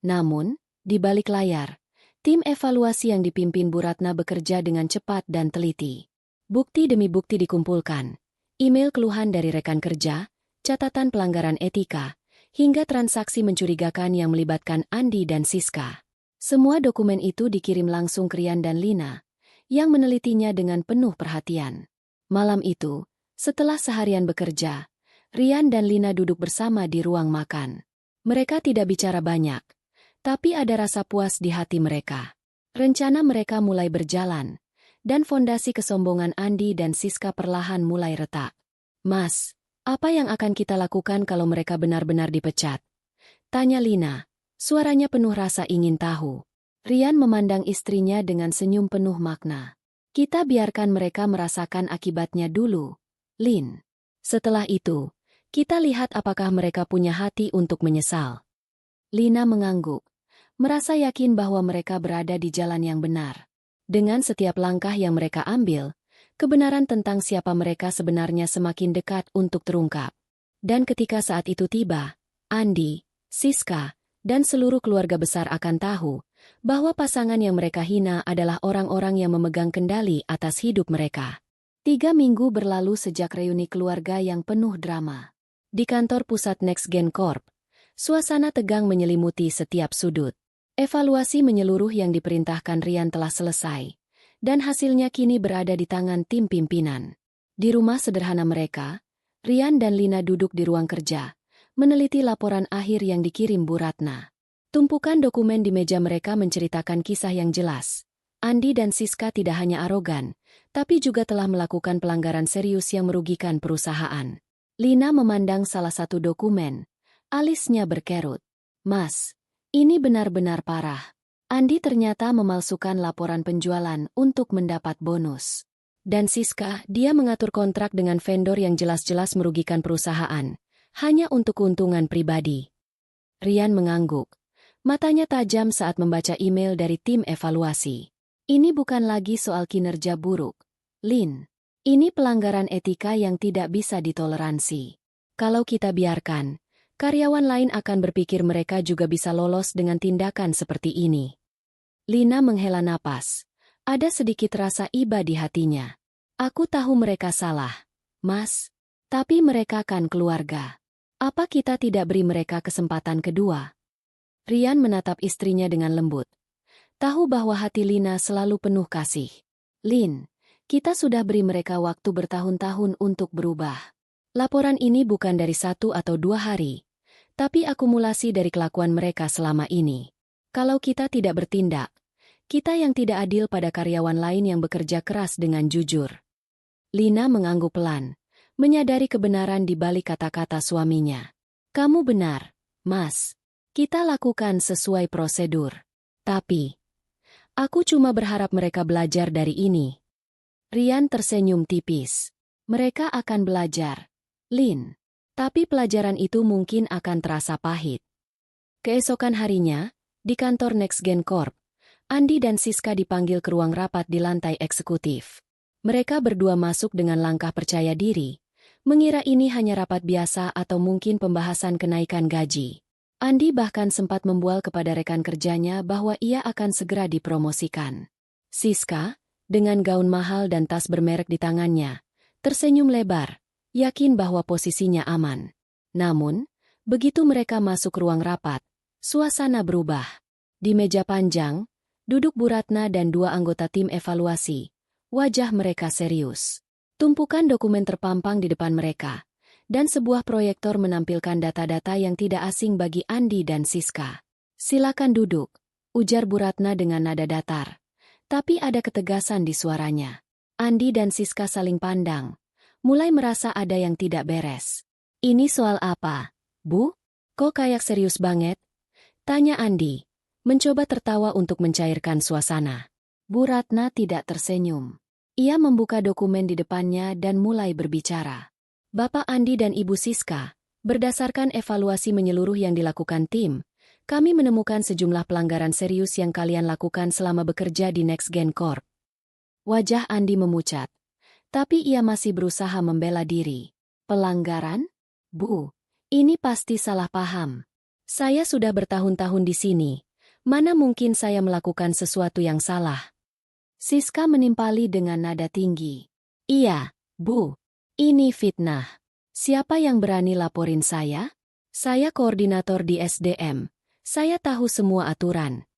S1: Namun, di balik layar, tim evaluasi yang dipimpin Bu Ratna bekerja dengan cepat dan teliti. Bukti demi bukti dikumpulkan. Email keluhan dari rekan kerja, catatan pelanggaran etika, hingga transaksi mencurigakan yang melibatkan Andi dan Siska. Semua dokumen itu dikirim langsung ke Rian dan Lina, yang menelitinya dengan penuh perhatian. Malam itu, setelah seharian bekerja, Rian dan Lina duduk bersama di ruang makan. Mereka tidak bicara banyak, tapi ada rasa puas di hati mereka. Rencana mereka mulai berjalan, dan fondasi kesombongan Andi dan Siska perlahan mulai retak. Mas, apa yang akan kita lakukan kalau mereka benar-benar dipecat? Tanya Lina, suaranya penuh rasa ingin tahu. Rian memandang istrinya dengan senyum penuh makna. Kita biarkan mereka merasakan akibatnya dulu, Lin. Setelah itu, kita lihat apakah mereka punya hati untuk menyesal. Lina mengangguk, merasa yakin bahwa mereka berada di jalan yang benar. Dengan setiap langkah yang mereka ambil, kebenaran tentang siapa mereka sebenarnya semakin dekat untuk terungkap. Dan ketika saat itu tiba, Andi, Siska, dan seluruh keluarga besar akan tahu bahwa pasangan yang mereka hina adalah orang-orang yang memegang kendali atas hidup mereka. 3 minggu berlalu sejak reuni keluarga yang penuh drama. Di kantor pusat NextGen Corp, suasana tegang menyelimuti setiap sudut. Evaluasi menyeluruh yang diperintahkan Rian telah selesai, dan hasilnya kini berada di tangan tim pimpinan. Di rumah sederhana mereka, Rian dan Lina duduk di ruang kerja, meneliti laporan akhir yang dikirim Bu Ratna. Tumpukan dokumen di meja mereka menceritakan kisah yang jelas. Andi dan Siska tidak hanya arogan, tapi juga telah melakukan pelanggaran serius yang merugikan perusahaan. Lina memandang salah satu dokumen. Alisnya berkerut. Mas, ini benar-benar parah. Andi ternyata memalsukan laporan penjualan untuk mendapat bonus. Dan Siska, dia mengatur kontrak dengan vendor yang jelas-jelas merugikan perusahaan, hanya untuk keuntungan pribadi. Rian mengangguk. Matanya tajam saat membaca email dari tim evaluasi. Ini bukan lagi soal kinerja buruk, Lin. Ini pelanggaran etika yang tidak bisa ditoleransi. Kalau kita biarkan, karyawan lain akan berpikir mereka juga bisa lolos dengan tindakan seperti ini. Lina menghela napas. Ada sedikit rasa iba di hatinya. Aku tahu mereka salah, Mas. Tapi mereka kan keluarga. Apa kita tidak beri mereka kesempatan kedua? Rian menatap istrinya dengan lembut. Tahu bahwa hati Lina selalu penuh kasih. Lin, kita sudah beri mereka waktu bertahun-tahun untuk berubah. Laporan ini bukan dari 1 atau 2 hari, tapi akumulasi dari kelakuan mereka selama ini. Kalau kita tidak bertindak, kita yang tidak adil pada karyawan lain yang bekerja keras dengan jujur. Lina mengangguk pelan, menyadari kebenaran di balik kata-kata suaminya. Kamu benar, Mas. Kita lakukan sesuai prosedur. Tapi, aku cuma berharap mereka belajar dari ini. Rian tersenyum tipis. Mereka akan belajar, Lin. Tapi pelajaran itu mungkin akan terasa pahit. Keesokan harinya, di kantor NextGen Corp, Andi dan Siska dipanggil ke ruang rapat di lantai eksekutif. Mereka berdua masuk dengan langkah percaya diri, mengira ini hanya rapat biasa atau mungkin pembahasan kenaikan gaji. Andi bahkan sempat membual kepada rekan kerjanya bahwa ia akan segera dipromosikan. Siska, dengan gaun mahal dan tas bermerek di tangannya, tersenyum lebar, yakin bahwa posisinya aman. Namun, begitu mereka masuk ruang rapat, suasana berubah. Di meja panjang, duduk Bu Ratna dan 2 anggota tim evaluasi. Wajah mereka serius. Tumpukan dokumen terpampang di depan mereka, dan sebuah proyektor menampilkan data-data yang tidak asing bagi Andi dan Siska. Silakan duduk, ujar Bu Ratna dengan nada datar. Tapi ada ketegasan di suaranya. Andi dan Siska saling pandang, mulai merasa ada yang tidak beres. Ini soal apa, Bu? Kok kayak serius banget? Tanya Andi, mencoba tertawa untuk mencairkan suasana. Bu Ratna tidak tersenyum. Ia membuka dokumen di depannya dan mulai berbicara. Bapak Andi dan Ibu Siska, berdasarkan evaluasi menyeluruh yang dilakukan tim, kami menemukan sejumlah pelanggaran serius yang kalian lakukan selama bekerja di NextGen Corp. Wajah Andi memucat, tapi ia masih berusaha membela diri. Pelanggaran? Bu, ini pasti salah paham. Saya sudah bertahun-tahun di sini. Mana mungkin saya melakukan sesuatu yang salah? Siska menimpali dengan nada tinggi. Iya, Bu. Ini fitnah. Siapa yang berani laporin saya? Saya koordinator di SDM. Saya tahu semua aturan.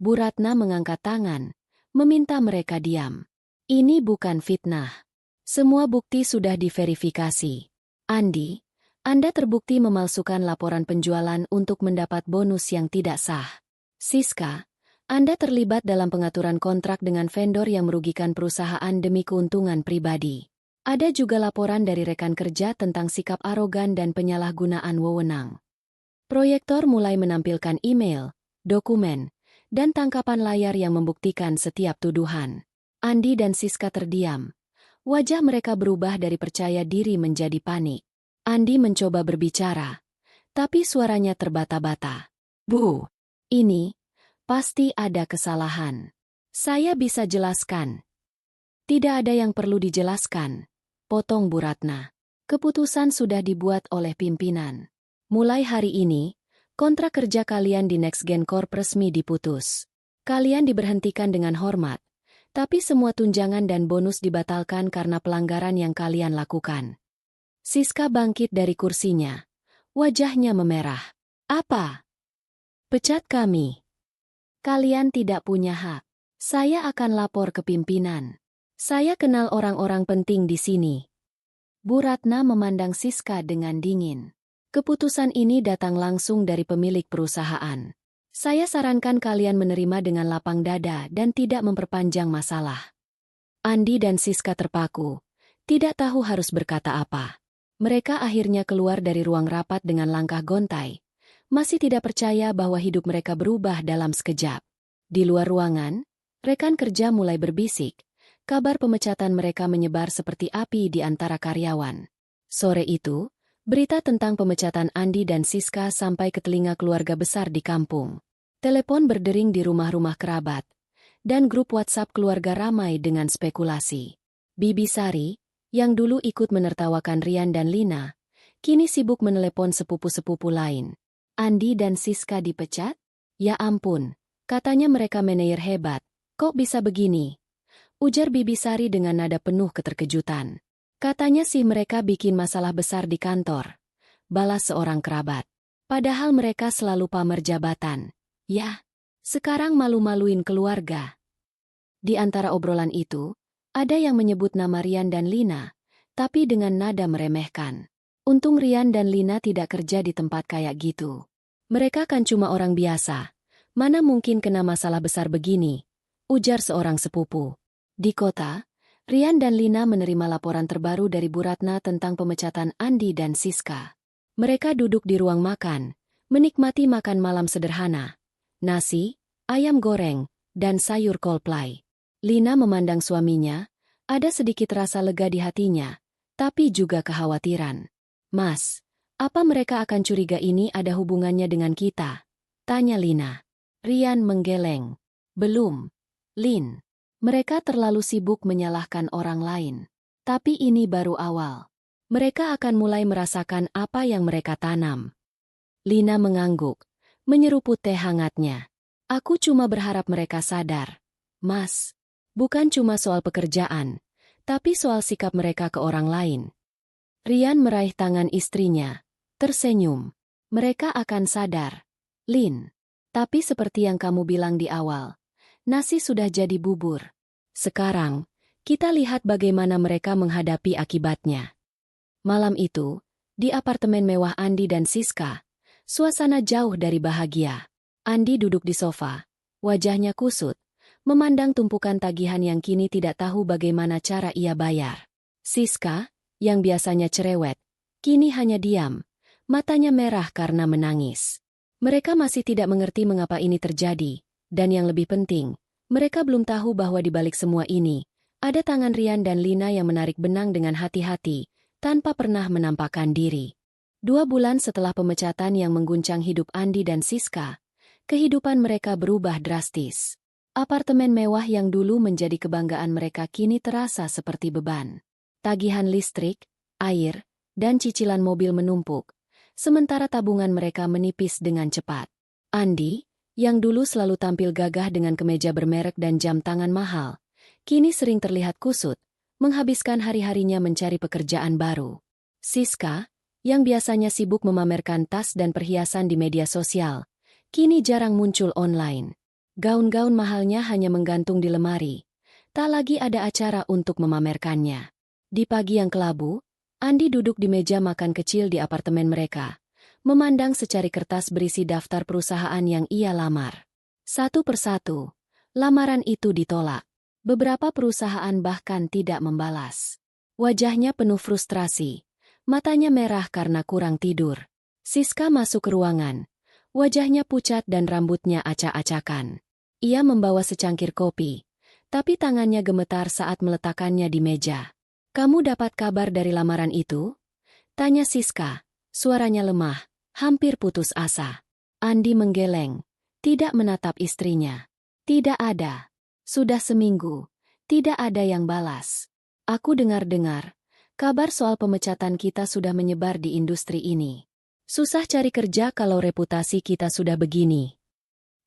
S1: Bu Ratna mengangkat tangan, meminta mereka diam. Ini bukan fitnah. Semua bukti sudah diverifikasi. Andi, Anda terbukti memalsukan laporan penjualan untuk mendapat bonus yang tidak sah. Siska, Anda terlibat dalam pengaturan kontrak dengan vendor yang merugikan perusahaan demi keuntungan pribadi. Ada juga laporan dari rekan kerja tentang sikap arogan dan penyalahgunaan wewenang. Proyektor mulai menampilkan email, dokumen, dan tangkapan layar yang membuktikan setiap tuduhan. Andi dan Siska terdiam. Wajah mereka berubah dari percaya diri menjadi panik. Andi mencoba berbicara, tapi suaranya terbata-bata. Bu, ini pasti ada kesalahan. Saya bisa jelaskan. Tidak ada yang perlu dijelaskan, potong Bu Ratna. Keputusan sudah dibuat oleh pimpinan. Mulai hari ini, kontrak kerja kalian di NextGen Corp resmi diputus. Kalian diberhentikan dengan hormat, tapi semua tunjangan dan bonus dibatalkan karena pelanggaran yang kalian lakukan. Siska bangkit dari kursinya. Wajahnya memerah. Apa? Pecat kami. Kalian tidak punya hak. Saya akan lapor ke pimpinan. Saya kenal orang-orang penting di sini. Bu Ratna memandang Siska dengan dingin. Keputusan ini datang langsung dari pemilik perusahaan. Saya sarankan kalian menerima dengan lapang dada dan tidak memperpanjang masalah. Andi dan Siska terpaku, tidak tahu harus berkata apa. Mereka akhirnya keluar dari ruang rapat dengan langkah gontai. Masih tidak percaya bahwa hidup mereka berubah dalam sekejap. Di luar ruangan, rekan kerja mulai berbisik. Kabar pemecatan mereka menyebar seperti api di antara karyawan. Sore itu, berita tentang pemecatan Andi dan Siska sampai ke telinga keluarga besar di kampung. Telepon berdering di rumah-rumah kerabat, dan grup WhatsApp keluarga ramai dengan spekulasi. Bibi Sari, yang dulu ikut menertawakan Rian dan Lina, kini sibuk menelepon sepupu-sepupu lain. Andi dan Siska dipecat? Ya ampun, katanya mereka manajer hebat. Kok bisa begini? Ujar Bibi Sari dengan nada penuh keterkejutan. Katanya sih mereka bikin masalah besar di kantor. balas seorang kerabat. Padahal mereka selalu pamer jabatan. Ya, sekarang malu-maluin keluarga. Di antara obrolan itu, ada yang menyebut nama Rian dan Lina, tapi dengan nada meremehkan. Untung Rian dan Lina tidak kerja di tempat kayak gitu. Mereka kan cuma orang biasa. Mana mungkin kena masalah besar begini, ujar seorang sepupu. Di kota, Rian dan Lina menerima laporan terbaru dari Bu Ratna tentang pemecatan Andi dan Siska. Mereka duduk di ruang makan, menikmati makan malam sederhana. Nasi, ayam goreng, dan sayur kolplai. Lina memandang suaminya, ada sedikit rasa lega di hatinya, tapi juga kekhawatiran. Mas, apa mereka akan curiga ini ada hubungannya dengan kita? Tanya Lina. Rian menggeleng. Belum, Lin. Mereka terlalu sibuk menyalahkan orang lain. Tapi ini baru awal. Mereka akan mulai merasakan apa yang mereka tanam. Lina mengangguk, menyeruput teh hangatnya. Aku cuma berharap mereka sadar. Mas, bukan cuma soal pekerjaan, tapi soal sikap mereka ke orang lain. Rian meraih tangan istrinya, tersenyum. Mereka akan sadar. Lin, tapi seperti yang kamu bilang di awal, nasi sudah jadi bubur. Sekarang, kita lihat bagaimana mereka menghadapi akibatnya. Malam itu, di apartemen mewah Andi dan Siska, suasana jauh dari bahagia. Andi duduk di sofa, wajahnya kusut, memandang tumpukan tagihan yang kini tidak tahu bagaimana cara ia bayar. Siska, yang biasanya cerewet, kini hanya diam, matanya merah karena menangis. Mereka masih tidak mengerti mengapa ini terjadi, dan yang lebih penting, mereka belum tahu bahwa di balik semua ini, ada tangan Rian dan Lina yang menarik benang dengan hati-hati, tanpa pernah menampakkan diri. 2 bulan setelah pemecatan yang mengguncang hidup Andi dan Siska, kehidupan mereka berubah drastis. Apartemen mewah yang dulu menjadi kebanggaan mereka kini terasa seperti beban. Tagihan listrik, air, dan cicilan mobil menumpuk, sementara tabungan mereka menipis dengan cepat. Andi, yang dulu selalu tampil gagah dengan kemeja bermerek dan jam tangan mahal, kini sering terlihat kusut, menghabiskan hari-harinya mencari pekerjaan baru. Siska, yang biasanya sibuk memamerkan tas dan perhiasan di media sosial, kini jarang muncul online. Gaun-gaun mahalnya hanya menggantung di lemari. Tak lagi ada acara untuk memamerkannya. Di pagi yang kelabu, Andi duduk di meja makan kecil di apartemen mereka, memandang secari kertas berisi daftar perusahaan yang ia lamar. Satu persatu, lamaran itu ditolak. Beberapa perusahaan bahkan tidak membalas. Wajahnya penuh frustrasi, matanya merah karena kurang tidur. Siska masuk ke ruangan. Wajahnya pucat dan rambutnya acak-acakan. Ia membawa secangkir kopi, tapi tangannya gemetar saat meletakkannya di meja. Kamu dapat kabar dari lamaran itu? Tanya Siska, suaranya lemah, hampir putus asa. Andi menggeleng, tidak menatap istrinya. Tidak ada. Sudah seminggu, tidak ada yang balas. Aku dengar-dengar, kabar soal pemecatan kita sudah menyebar di industri ini. Susah cari kerja kalau reputasi kita sudah begini.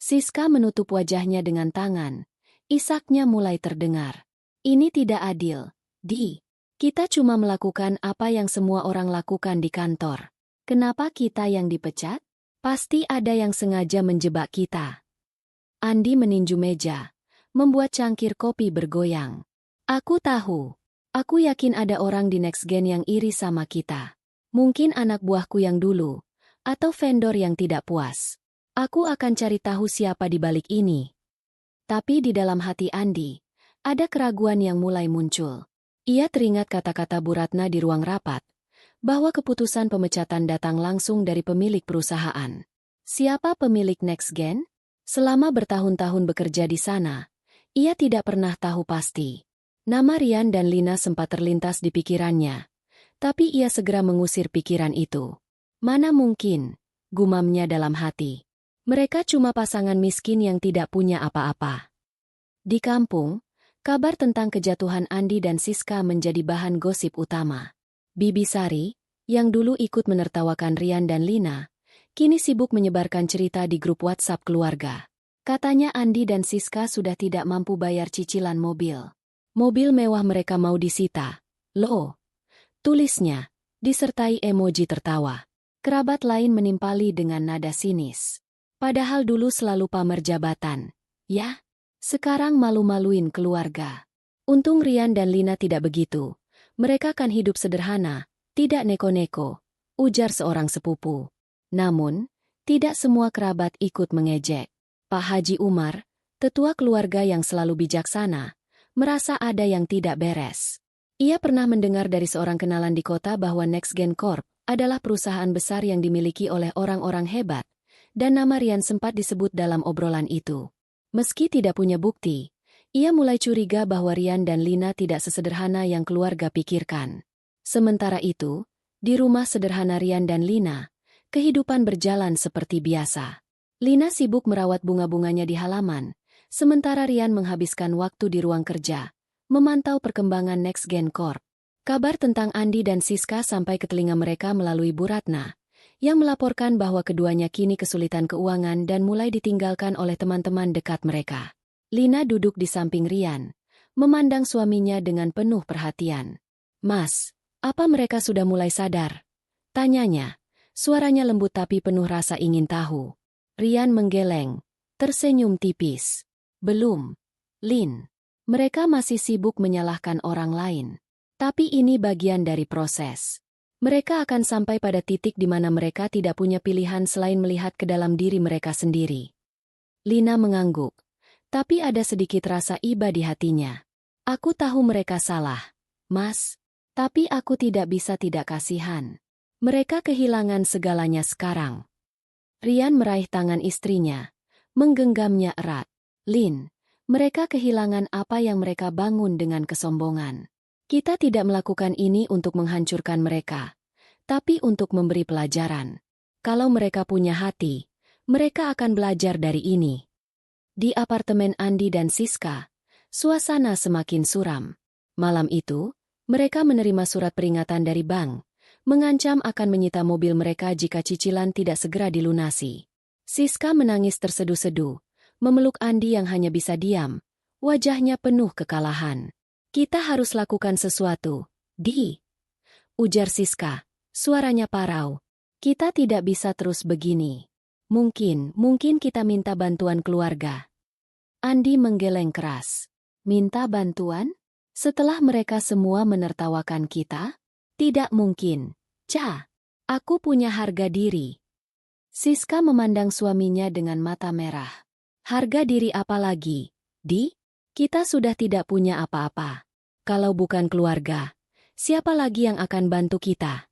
S1: Siska menutup wajahnya dengan tangan. Isaknya mulai terdengar. Ini tidak adil, Di. Kita cuma melakukan apa yang semua orang lakukan di kantor. Kenapa kita yang dipecat? Pasti ada yang sengaja menjebak kita. Andi meninju meja, membuat cangkir kopi bergoyang. Aku tahu. Aku yakin ada orang di Next Gen yang iri sama kita. Mungkin anak buahku yang dulu, atau vendor yang tidak puas. Aku akan cari tahu siapa di balik ini. Tapi di dalam hati Andi, ada keraguan yang mulai muncul. Ia teringat kata-kata Bu Ratna di ruang rapat, bahwa keputusan pemecatan datang langsung dari pemilik perusahaan. Siapa pemilik Next Gen? Selama bertahun-tahun bekerja di sana, ia tidak pernah tahu pasti. Nama Rian dan Lina sempat terlintas di pikirannya. Tapi ia segera mengusir pikiran itu. Mana mungkin, gumamnya dalam hati. Mereka cuma pasangan miskin yang tidak punya apa-apa. Di kampung, kabar tentang kejatuhan Andi dan Siska menjadi bahan gosip utama. Bibi Sari, yang dulu ikut menertawakan Rian dan Lina, kini sibuk menyebarkan cerita di grup WhatsApp keluarga. Katanya Andi dan Siska sudah tidak mampu bayar cicilan mobil. Mobil mewah mereka mau disita. Loh, tulisnya, disertai emoji tertawa. Kerabat lain menimpali dengan nada sinis. Padahal dulu selalu pamer jabatan. Ya, sekarang malu-maluin keluarga. Untung Rian dan Lina tidak begitu. Mereka kan hidup sederhana, tidak neko-neko, ujar seorang sepupu. Namun, tidak semua kerabat ikut mengejek. Pak Haji Umar, tetua keluarga yang selalu bijaksana, merasa ada yang tidak beres. Ia pernah mendengar dari seorang kenalan di kota bahwa NextGen Corp adalah perusahaan besar yang dimiliki oleh orang-orang hebat, dan nama Rian sempat disebut dalam obrolan itu. Meski tidak punya bukti, ia mulai curiga bahwa Rian dan Lina tidak sesederhana yang keluarga pikirkan. Sementara itu, di rumah sederhana Rian dan Lina, kehidupan berjalan seperti biasa. Lina sibuk merawat bunga-bunganya di halaman, sementara Rian menghabiskan waktu di ruang kerja, memantau perkembangan NextGen Corp. Kabar tentang Andi dan Siska sampai ke telinga mereka melalui Bu Ratna, yang melaporkan bahwa keduanya kini kesulitan keuangan dan mulai ditinggalkan oleh teman-teman dekat mereka. Lina duduk di samping Rian, memandang suaminya dengan penuh perhatian. "Mas, apa mereka sudah mulai sadar?" tanyanya. Suaranya lembut tapi penuh rasa ingin tahu. Rian menggeleng, tersenyum tipis. "Belum, Lin. Mereka masih sibuk menyalahkan orang lain. Tapi ini bagian dari proses. Mereka akan sampai pada titik di mana mereka tidak punya pilihan selain melihat ke dalam diri mereka sendiri." Lina mengangguk, tapi ada sedikit rasa iba di hatinya. "Aku tahu mereka salah, Mas. Tapi aku tidak bisa tidak kasihan. Mereka kehilangan segalanya sekarang." Rian meraih tangan istrinya, menggenggamnya erat. "Lin, mereka kehilangan apa yang mereka bangun dengan kesombongan. Kita tidak melakukan ini untuk menghancurkan mereka, tapi untuk memberi pelajaran. Kalau mereka punya hati, mereka akan belajar dari ini." Di apartemen Andi dan Siska, suasana semakin suram. Malam itu, mereka menerima surat peringatan dari bank, mengancam akan menyita mobil mereka jika cicilan tidak segera dilunasi. Siska menangis terseduh-seduh, memeluk Andi yang hanya bisa diam, wajahnya penuh kekalahan. "Kita harus lakukan sesuatu, Di," ujar Siska, suaranya parau. "Kita tidak bisa terus begini. Mungkin kita minta bantuan keluarga." Andi menggeleng keras. "Minta bantuan? Setelah mereka semua menertawakan kita? Tidak mungkin, Ca. Aku punya harga diri." Siska memandang suaminya dengan mata merah. "Harga diri apa lagi, Di? Kita sudah tidak punya apa-apa. Kalau bukan keluarga, siapa lagi yang akan bantu kita?"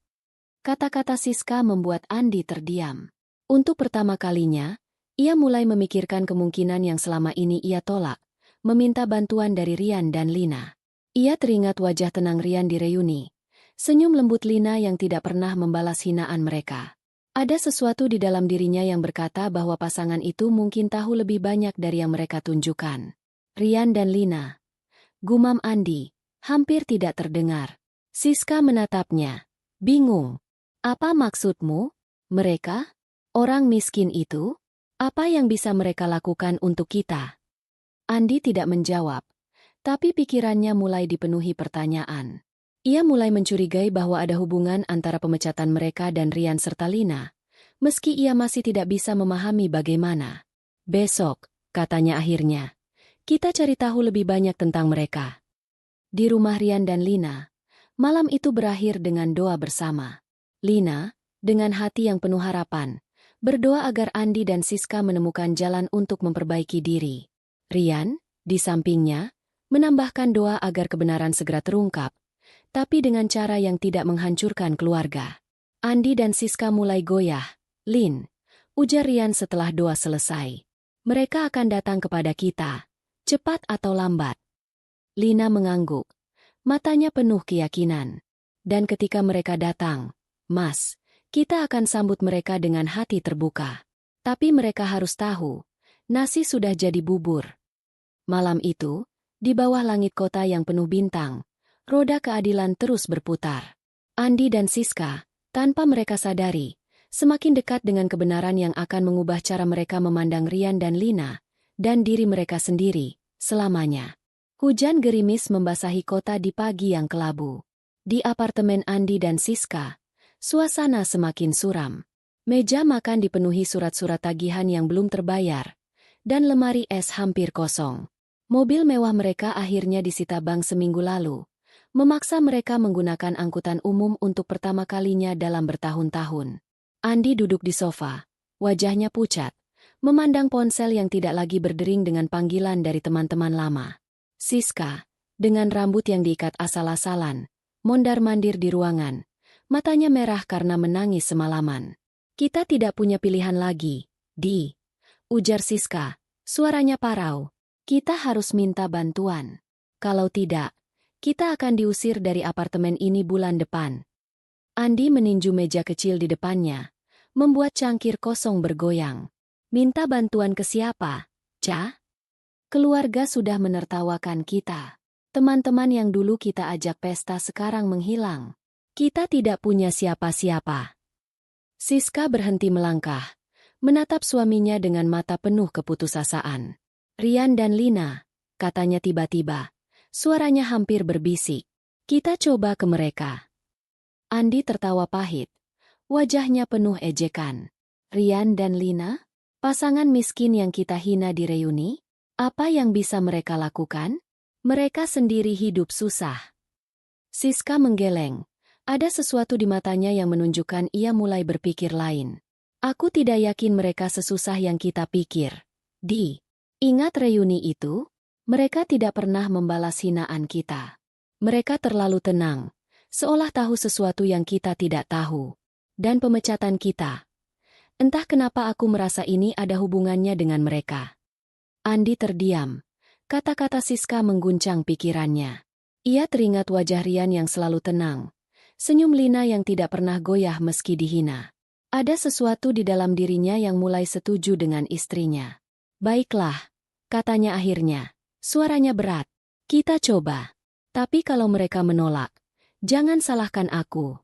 S1: Kata-kata Siska membuat Andi terdiam. Untuk pertama kalinya, ia mulai memikirkan kemungkinan yang selama ini ia tolak, meminta bantuan dari Rian dan Lina. Ia teringat wajah tenang Rian di reuni, senyum lembut Lina yang tidak pernah membalas hinaan mereka. Ada sesuatu di dalam dirinya yang berkata bahwa pasangan itu mungkin tahu lebih banyak dari yang mereka tunjukkan. "Rian dan Lina," gumam Andi, hampir tidak terdengar. Siska menatapnya, bingung. "Apa maksudmu? Mereka? Orang miskin itu? Apa yang bisa mereka lakukan untuk kita?" Andi tidak menjawab, tapi pikirannya mulai dipenuhi pertanyaan. Ia mulai mencurigai bahwa ada hubungan antara pemecatan mereka dan Rian serta Lina, meski ia masih tidak bisa memahami bagaimana. "Besok," katanya akhirnya, "kita cari tahu lebih banyak tentang mereka." Di rumah Rian dan Lina, malam itu berakhir dengan doa bersama. Lina, dengan hati yang penuh harapan, berdoa agar Andi dan Siska menemukan jalan untuk memperbaiki diri. Rian, di sampingnya, menambahkan doa agar kebenaran segera terungkap, tapi dengan cara yang tidak menghancurkan keluarga. Andi dan Siska mulai goyah. "Lin," ujar Rian setelah doa selesai, "mereka akan datang kepada kita, cepat atau lambat." Lina mengangguk, matanya penuh keyakinan. "Dan ketika mereka datang, Mas, kita akan sambut mereka dengan hati terbuka. Tapi mereka harus tahu, nasi sudah jadi bubur." Malam itu, di bawah langit kota yang penuh bintang, roda keadilan terus berputar. Andi dan Siska, tanpa mereka sadari, semakin dekat dengan kebenaran yang akan mengubah cara mereka memandang Rian dan Lina, dan diri mereka sendiri, selamanya. Hujan gerimis membasahi kota di pagi yang kelabu. Di apartemen Andi dan Siska, Suasana semakin suram. Meja makan dipenuhi surat-surat tagihan yang belum terbayar, dan lemari es hampir kosong. Mobil mewah mereka akhirnya disita bank seminggu lalu, memaksa mereka menggunakan angkutan umum untuk pertama kalinya dalam bertahun-tahun. Andi duduk di sofa, wajahnya pucat, memandang ponsel yang tidak lagi berdering dengan panggilan dari teman-teman lama. Siska, dengan rambut yang diikat asal-asalan, mondar-mandir di ruangan, matanya merah karena menangis semalaman. Kita tidak punya pilihan lagi, Di. Ujar Siska, suaranya parau. Kita harus minta bantuan. Kalau tidak, kita akan diusir dari apartemen ini bulan depan. Andi meninju meja kecil di depannya, membuat cangkir kosong bergoyang. Minta bantuan ke siapa, Ca? Keluarga sudah menertawakan kita. Teman-teman yang dulu kita ajak pesta sekarang menghilang. Kita tidak punya siapa-siapa. Siska berhenti melangkah, menatap suaminya dengan mata penuh keputusasaan. Rian dan Lina, katanya tiba-tiba. Suaranya hampir berbisik. Kita coba ke mereka. Andi tertawa pahit. Wajahnya penuh ejekan. Rian dan Lina? Pasangan miskin yang kita hina di reuni? Apa yang bisa mereka lakukan? Mereka sendiri hidup susah. Siska menggeleng. Ada sesuatu di matanya yang menunjukkan ia mulai berpikir lain. Aku tidak yakin mereka sesusah yang kita pikir. Di. Ingat reuni itu? Mereka tidak pernah membalas hinaan kita. Mereka terlalu tenang, seolah tahu sesuatu yang kita tidak tahu. Dan pemecatan kita. Entah kenapa aku merasa ini ada hubungannya dengan mereka. Andi terdiam. Kata-kata Siska mengguncang pikirannya. Ia teringat wajah Rian yang selalu tenang. Senyum Lina yang tidak pernah goyah meski dihina. Ada sesuatu di dalam dirinya yang mulai setuju dengan istrinya. Baiklah, katanya akhirnya. Suaranya berat. Kita coba. Tapi kalau mereka menolak, jangan salahkan aku.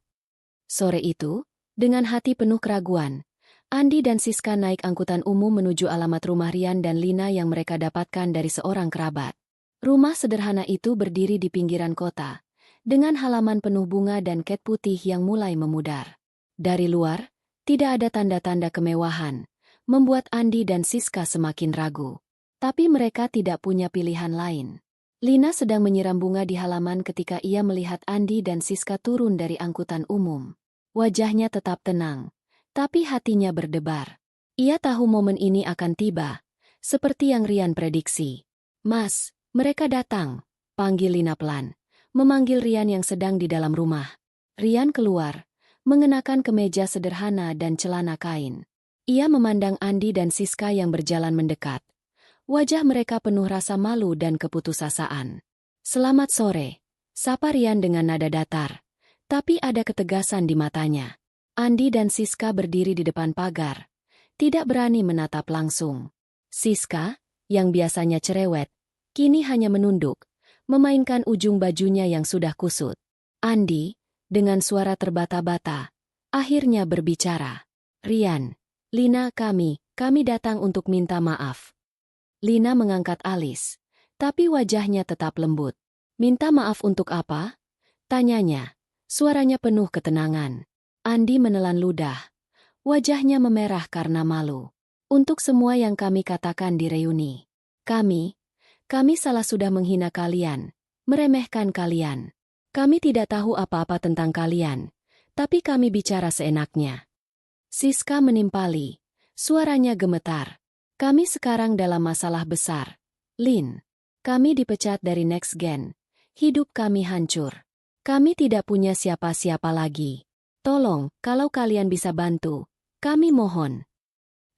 S1: Sore itu, dengan hati penuh keraguan, Andi dan Siska naik angkutan umum menuju alamat rumah Rian dan Lina yang mereka dapatkan dari seorang kerabat. Rumah sederhana itu berdiri di pinggiran kota, dengan halaman penuh bunga dan cat putih yang mulai memudar. Dari luar, tidak ada tanda-tanda kemewahan, membuat Andi dan Siska semakin ragu. Tapi mereka tidak punya pilihan lain. Lina sedang menyiram bunga di halaman ketika ia melihat Andi dan Siska turun dari angkutan umum. Wajahnya tetap tenang, tapi hatinya berdebar. Ia tahu momen ini akan tiba, seperti yang Rian prediksi. Mas, mereka datang, panggil Lina pelan, memanggil Rian yang sedang di dalam rumah. Rian keluar, mengenakan kemeja sederhana dan celana kain. Ia memandang Andi dan Siska yang berjalan mendekat. Wajah mereka penuh rasa malu dan keputusasaan. Selamat sore, sapa Rian dengan nada datar. Tapi ada ketegasan di matanya. Andi dan Siska berdiri di depan pagar, tidak berani menatap langsung. Siska, yang biasanya cerewet, kini hanya menunduk, memainkan ujung bajunya yang sudah kusut. Andi, dengan suara terbata-bata, akhirnya berbicara. Rian, Lina, kami datang untuk minta maaf. Lina mengangkat alis, tapi wajahnya tetap lembut. Minta maaf untuk apa? Tanyanya, suaranya penuh ketenangan. Andi menelan ludah. Wajahnya memerah karena malu. Untuk semua yang kami katakan di reuni. Kami salah sudah menghina kalian, meremehkan kalian. Kami tidak tahu apa-apa tentang kalian, tapi kami bicara seenaknya. Siska menimpali, suaranya gemetar. Kami sekarang dalam masalah besar. Lin, kami dipecat dari Next Gen. Hidup kami hancur. Kami tidak punya siapa-siapa lagi. Tolong, kalau kalian bisa bantu, kami mohon.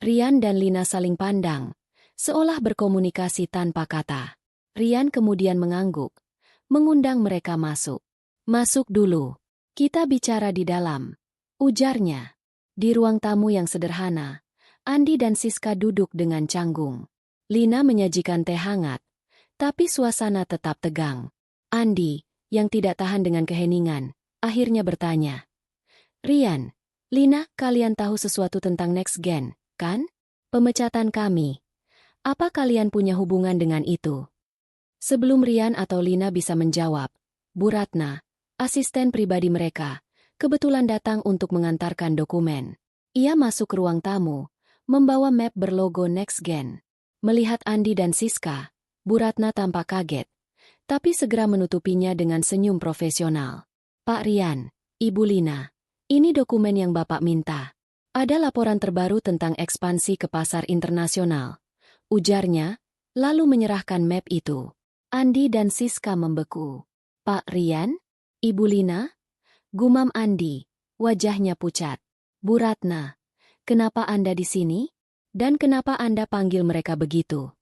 S1: Rian dan Lina saling pandang, seolah berkomunikasi tanpa kata. Rian kemudian mengangguk, mengundang mereka masuk. Masuk dulu. Kita bicara di dalam. Ujarnya. Di ruang tamu yang sederhana, Andi dan Siska duduk dengan canggung. Lina menyajikan teh hangat, tapi suasana tetap tegang. Andi, yang tidak tahan dengan keheningan, akhirnya bertanya. Rian, Lina, kalian tahu sesuatu tentang Next Gen, kan? Pemecatan kami. Apa kalian punya hubungan dengan itu? Sebelum Rian atau Lina bisa menjawab, Bu Ratna, asisten pribadi mereka, kebetulan datang untuk mengantarkan dokumen. Ia masuk ruang tamu, membawa map berlogo NextGen. Melihat Andi dan Siska, Bu Ratna tampak kaget, tapi segera menutupinya dengan senyum profesional. Pak Rian, Ibu Lina, ini dokumen yang Bapak minta. Ada laporan terbaru tentang ekspansi ke pasar internasional, ujarnya, lalu menyerahkan map itu. Andi dan Siska membeku. Pak Rian? Ibu Lina? Gumam Andi, wajahnya pucat. Bu Ratna, kenapa Anda di sini? Dan kenapa Anda panggil mereka begitu?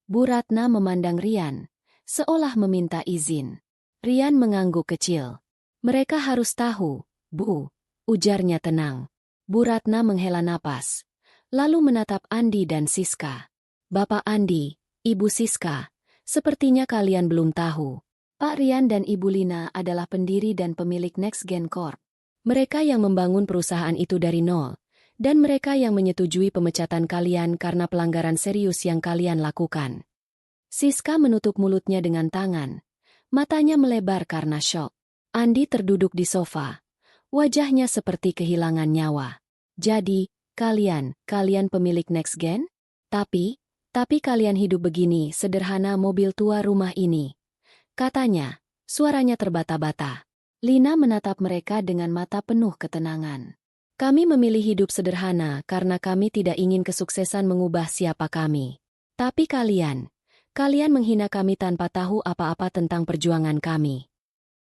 S1: Bu Ratna memandang Rian, seolah meminta izin. Rian mengangguk kecil. Mereka harus tahu, Bu, ujarnya tenang. Bu Ratna menghela napas, lalu menatap Andi dan Siska. Bapak Andi, Ibu Siska, sepertinya kalian belum tahu. Pak Rian dan Ibu Lina adalah pendiri dan pemilik NextGen Corp. Mereka yang membangun perusahaan itu dari nol, dan mereka yang menyetujui pemecatan kalian karena pelanggaran serius yang kalian lakukan. Siska menutup mulutnya dengan tangan. Matanya melebar karena syok. Andi terduduk di sofa. Wajahnya seperti kehilangan nyawa. Jadi, kalian pemilik NextGen? Tapi kalian hidup begini sederhana mobil tua rumah ini. Katanya, suaranya terbata-bata. Lina menatap mereka dengan mata penuh ketenangan. Kami memilih hidup sederhana karena kami tidak ingin kesuksesan mengubah siapa kami. Tapi kalian menghina kami tanpa tahu apa-apa tentang perjuangan kami.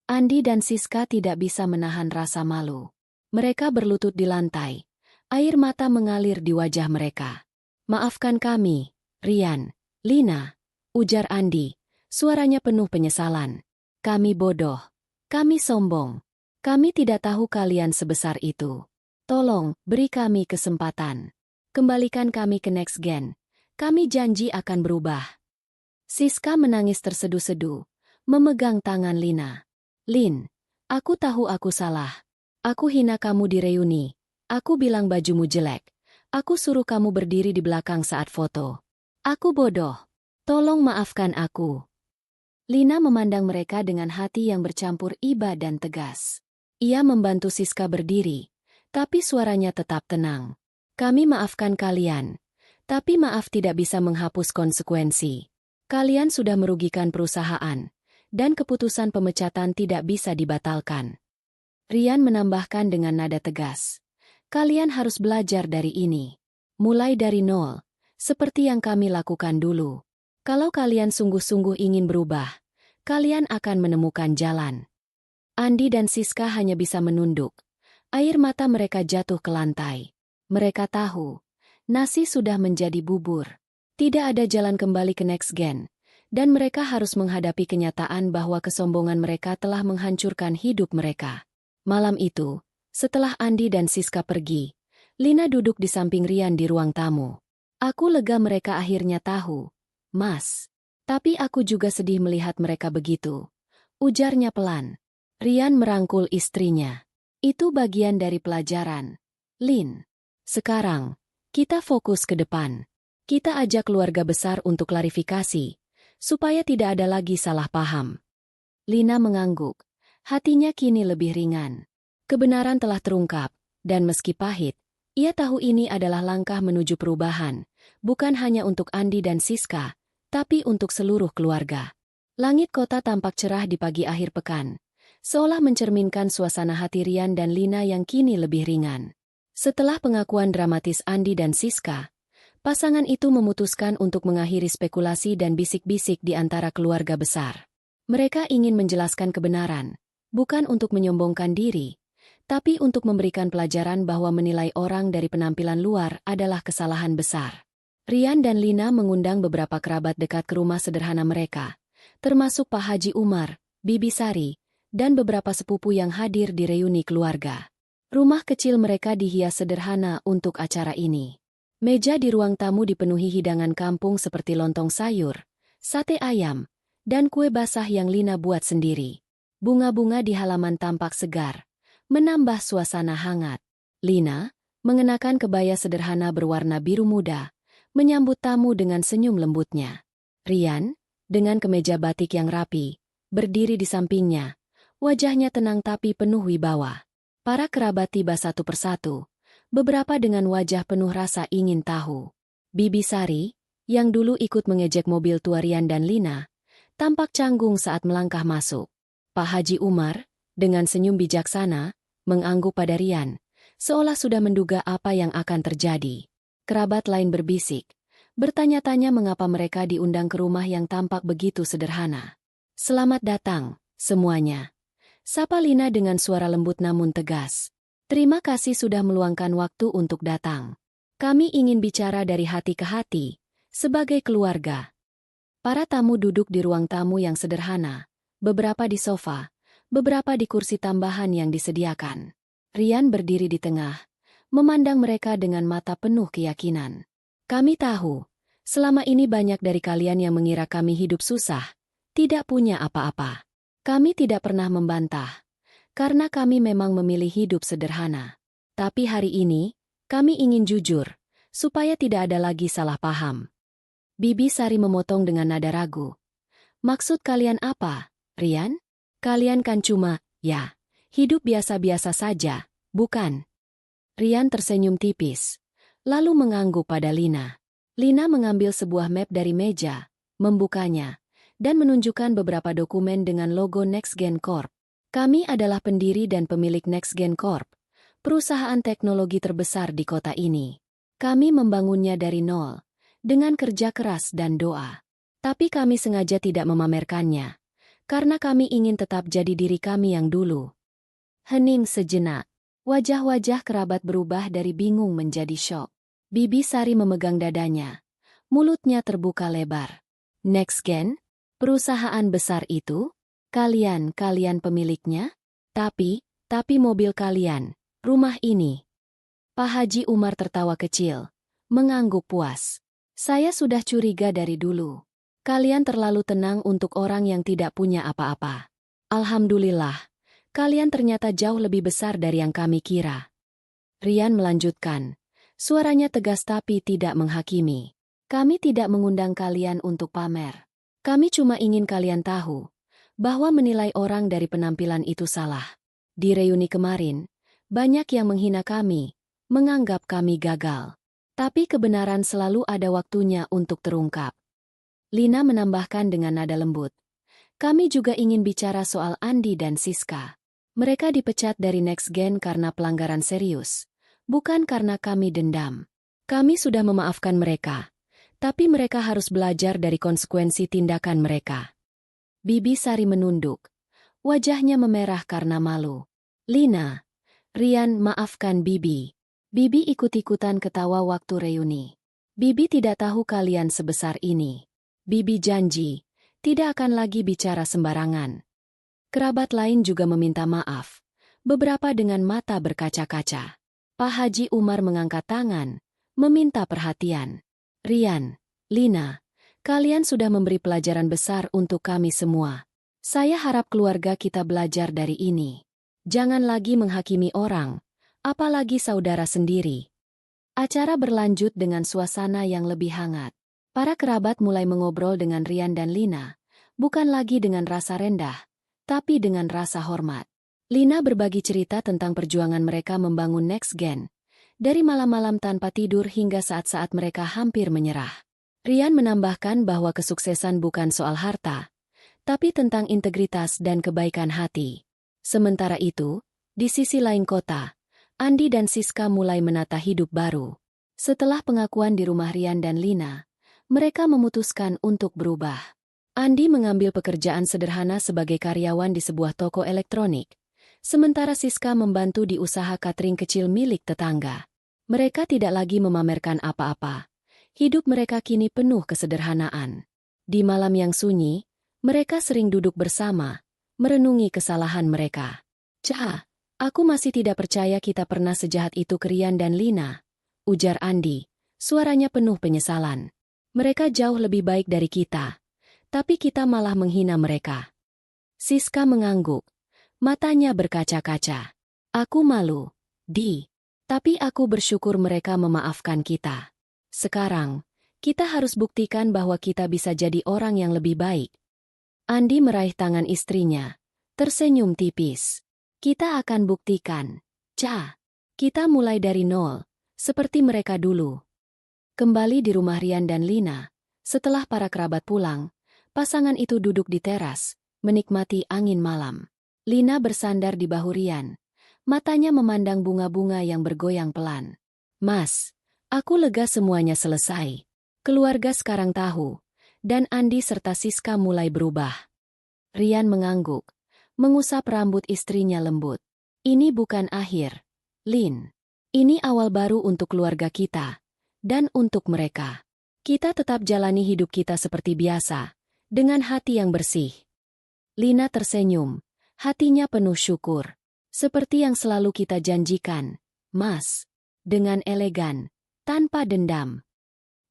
S1: Andi dan Siska tidak bisa menahan rasa malu. Mereka berlutut di lantai. Air mata mengalir di wajah mereka. Maafkan kami, Rian, Lina, ujar Andi. Suaranya penuh penyesalan. Kami bodoh. Kami sombong. Kami tidak tahu kalian sebesar itu. Tolong, beri kami kesempatan. Kembalikan kami ke NextGen. Kami janji akan berubah. Siska menangis terseduh-seduh, memegang tangan Lina. Lin, aku tahu aku salah. Aku hina kamu di reuni. Aku bilang bajumu jelek. Aku suruh kamu berdiri di belakang saat foto. Aku bodoh. Tolong maafkan aku. Lina memandang mereka dengan hati yang bercampur iba dan tegas. Ia membantu Siska berdiri. Tapi suaranya tetap tenang. Kami maafkan kalian. Tapi maaf tidak bisa menghapus konsekuensi. Kalian sudah merugikan perusahaan. Dan keputusan pemecatan tidak bisa dibatalkan. Rian menambahkan dengan nada tegas. Kalian harus belajar dari ini. Mulai dari nol. Seperti yang kami lakukan dulu. Kalau kalian sungguh-sungguh ingin berubah, kalian akan menemukan jalan. Andi dan Siska hanya bisa menunduk. Air mata mereka jatuh ke lantai. Mereka tahu, nasi sudah menjadi bubur. Tidak ada jalan kembali ke NextGen, dan mereka harus menghadapi kenyataan bahwa kesombongan mereka telah menghancurkan hidup mereka. Malam itu, setelah Andi dan Siska pergi, Lina duduk di samping Rian di ruang tamu. Aku lega mereka akhirnya tahu, Mas. Tapi aku juga sedih melihat mereka begitu. Ujarnya pelan. Rian merangkul istrinya. Itu bagian dari pelajaran. Lin. Sekarang, kita fokus ke depan. Kita ajak keluarga besar untuk klarifikasi, supaya tidak ada lagi salah paham. Lina mengangguk. Hatinya kini lebih ringan. Kebenaran telah terungkap, dan meski pahit, ia tahu ini adalah langkah menuju perubahan, bukan hanya untuk Andi dan Siska, tapi untuk seluruh keluarga. Langit kota tampak cerah di pagi akhir pekan, seolah mencerminkan suasana hati Rian dan Lina yang kini lebih ringan. Setelah pengakuan dramatis Andi dan Siska, pasangan itu memutuskan untuk mengakhiri spekulasi dan bisik-bisik di antara keluarga besar. Mereka ingin menjelaskan kebenaran, bukan untuk menyombongkan diri, tapi untuk memberikan pelajaran bahwa menilai orang dari penampilan luar adalah kesalahan besar. Rian dan Lina mengundang beberapa kerabat dekat ke rumah sederhana mereka, termasuk Pak Haji Umar, Bibi Sari, dan beberapa sepupu yang hadir di reuni keluarga. Rumah kecil mereka dihias sederhana untuk acara ini. Meja di ruang tamu dipenuhi hidangan kampung seperti lontong sayur, sate ayam, dan kue basah yang Lina buat sendiri. Bunga-bunga di halaman tampak segar, menambah suasana hangat. Lina, mengenakan kebaya sederhana berwarna biru muda, menyambut tamu dengan senyum lembutnya. Rian, dengan kemeja batik yang rapi, berdiri di sampingnya, wajahnya tenang tapi penuh wibawa. Para kerabat tiba satu persatu, beberapa dengan wajah penuh rasa ingin tahu. Bibi Sari, yang dulu ikut mengejek mobil tua Rian dan Lina, tampak canggung saat melangkah masuk. Pak Haji Umar, dengan senyum bijaksana, mengangguk pada Rian, seolah sudah menduga apa yang akan terjadi. Kerabat lain berbisik, bertanya-tanya mengapa mereka diundang ke rumah yang tampak begitu sederhana. "Selamat datang, semuanya," sapa Lina dengan suara lembut namun tegas. "Terima kasih sudah meluangkan waktu untuk datang. Kami ingin bicara dari hati ke hati, sebagai keluarga." Para tamu duduk di ruang tamu yang sederhana, beberapa di sofa, beberapa di kursi tambahan yang disediakan. Rian berdiri di tengah, memandang mereka dengan mata penuh keyakinan. "Kami tahu, selama ini banyak dari kalian yang mengira kami hidup susah, tidak punya apa-apa. Kami tidak pernah membantah, karena kami memang memilih hidup sederhana. Tapi hari ini, kami ingin jujur, supaya tidak ada lagi salah paham." Bibi Sari memotong dengan nada ragu. "Maksud kalian apa, Rian? Kalian kan cuma, ya, hidup biasa-biasa saja, bukan?" Rian tersenyum tipis, lalu mengangguk pada Lina. Lina mengambil sebuah map dari meja, membukanya, dan menunjukkan beberapa dokumen dengan logo NextGen Corp. "Kami adalah pendiri dan pemilik NextGen Corp, perusahaan teknologi terbesar di kota ini. Kami membangunnya dari nol, dengan kerja keras dan doa. Tapi kami sengaja tidak memamerkannya, karena kami ingin tetap jadi diri kami yang dulu." Hening sejenak. Wajah-wajah kerabat berubah dari bingung menjadi syok. Bibi Sari memegang dadanya. Mulutnya terbuka lebar. "NextGen? Perusahaan besar itu? Kalian pemiliknya? Tapi mobil kalian, rumah ini." Pak Haji Umar tertawa kecil, mengangguk puas. "Saya sudah curiga dari dulu. Kalian terlalu tenang untuk orang yang tidak punya apa-apa. Alhamdulillah, kalian ternyata jauh lebih besar dari yang kami kira." Rian melanjutkan, suaranya tegas tapi tidak menghakimi. "Kami tidak mengundang kalian untuk pamer. Kami cuma ingin kalian tahu bahwa menilai orang dari penampilan itu salah. Di reuni kemarin, banyak yang menghina kami, menganggap kami gagal. Tapi kebenaran selalu ada waktunya untuk terungkap." Lina menambahkan dengan nada lembut, "Kami juga ingin bicara soal Andi dan Siska. Mereka dipecat dari NextGen karena pelanggaran serius, bukan karena kami dendam. Kami sudah memaafkan mereka, tapi mereka harus belajar dari konsekuensi tindakan mereka." Bibi Sari menunduk, wajahnya memerah karena malu. "Lina, Rian maafkan Bibi." Bibi ikut-ikutan ketawa waktu reuni. "Bibi tidak tahu kalian sebesar ini. Bibi janji, tidak akan lagi bicara sembarangan." Kerabat lain juga meminta maaf, beberapa dengan mata berkaca-kaca. Pak Haji Umar mengangkat tangan, meminta perhatian. "Rian, Lina, kalian sudah memberi pelajaran besar untuk kami semua. Saya harap keluarga kita belajar dari ini. Jangan lagi menghakimi orang, apalagi saudara sendiri." Acara berlanjut dengan suasana yang lebih hangat. Para kerabat mulai mengobrol dengan Rian dan Lina, bukan lagi dengan rasa rendah, tapi dengan rasa hormat. Lina berbagi cerita tentang perjuangan mereka membangun NextGen, dari malam-malam tanpa tidur hingga saat-saat mereka hampir menyerah. Rian menambahkan bahwa kesuksesan bukan soal harta, tapi tentang integritas dan kebaikan hati. Sementara itu, di sisi lain kota, Andi dan Siska mulai menata hidup baru. Setelah pengakuan di rumah Rian dan Lina, mereka memutuskan untuk berubah. Andi mengambil pekerjaan sederhana sebagai karyawan di sebuah toko elektronik, sementara Siska membantu di usaha catering kecil milik tetangga. Mereka tidak lagi memamerkan apa-apa. Hidup mereka kini penuh kesederhanaan. Di malam yang sunyi, mereka sering duduk bersama, merenungi kesalahan mereka. "Cah, aku masih tidak percaya kita pernah sejahat itu ke Rian dan Lina," ujar Andi, suaranya penuh penyesalan. "Mereka jauh lebih baik dari kita, tapi kita malah menghina mereka." Siska mengangguk, matanya berkaca-kaca. "Aku malu, Di. Tapi aku bersyukur mereka memaafkan kita. Sekarang, kita harus buktikan bahwa kita bisa jadi orang yang lebih baik." Andi meraih tangan istrinya, tersenyum tipis. "Kita akan buktikan." Kita mulai dari nol, seperti mereka dulu. Kembali di rumah Rian dan Lina, setelah para kerabat pulang, pasangan itu duduk di teras, menikmati angin malam. Lina bersandar di bahu Rian, matanya memandang bunga-bunga yang bergoyang pelan. Mas, aku lega semuanya selesai. Keluarga sekarang tahu, dan Andi serta Siska mulai berubah. Rian mengangguk, mengusap rambut istrinya lembut. Ini bukan akhir, Lin. Ini awal baru untuk keluarga kita, dan untuk mereka. Kita tetap jalani hidup kita seperti biasa, dengan hati yang bersih. Lina tersenyum, hatinya penuh syukur. Seperti yang selalu kita janjikan, Mas. Dengan elegan, tanpa dendam.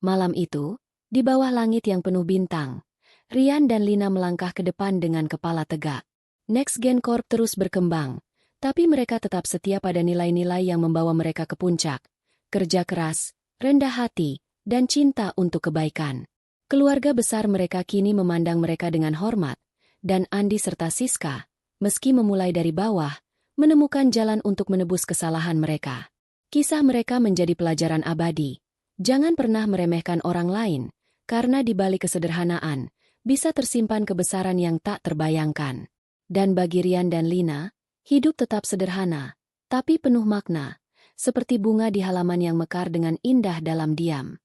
S1: Malam itu, di bawah langit yang penuh bintang, Rian dan Lina melangkah ke depan dengan kepala tegak. Next Gen Corp terus berkembang, tapi mereka tetap setia pada nilai-nilai yang membawa mereka ke puncak. Kerja keras, rendah hati, dan cinta untuk kebaikan. Keluarga besar mereka kini memandang mereka dengan hormat, dan Andi serta Siska, meski memulai dari bawah, menemukan jalan untuk menebus kesalahan mereka. Kisah mereka menjadi pelajaran abadi. Jangan pernah meremehkan orang lain, karena di balik kesederhanaan, bisa tersimpan kebesaran yang tak terbayangkan. Dan bagi Rian dan Lina, hidup tetap sederhana, tapi penuh makna, seperti bunga di halaman yang mekar dengan indah dalam diam.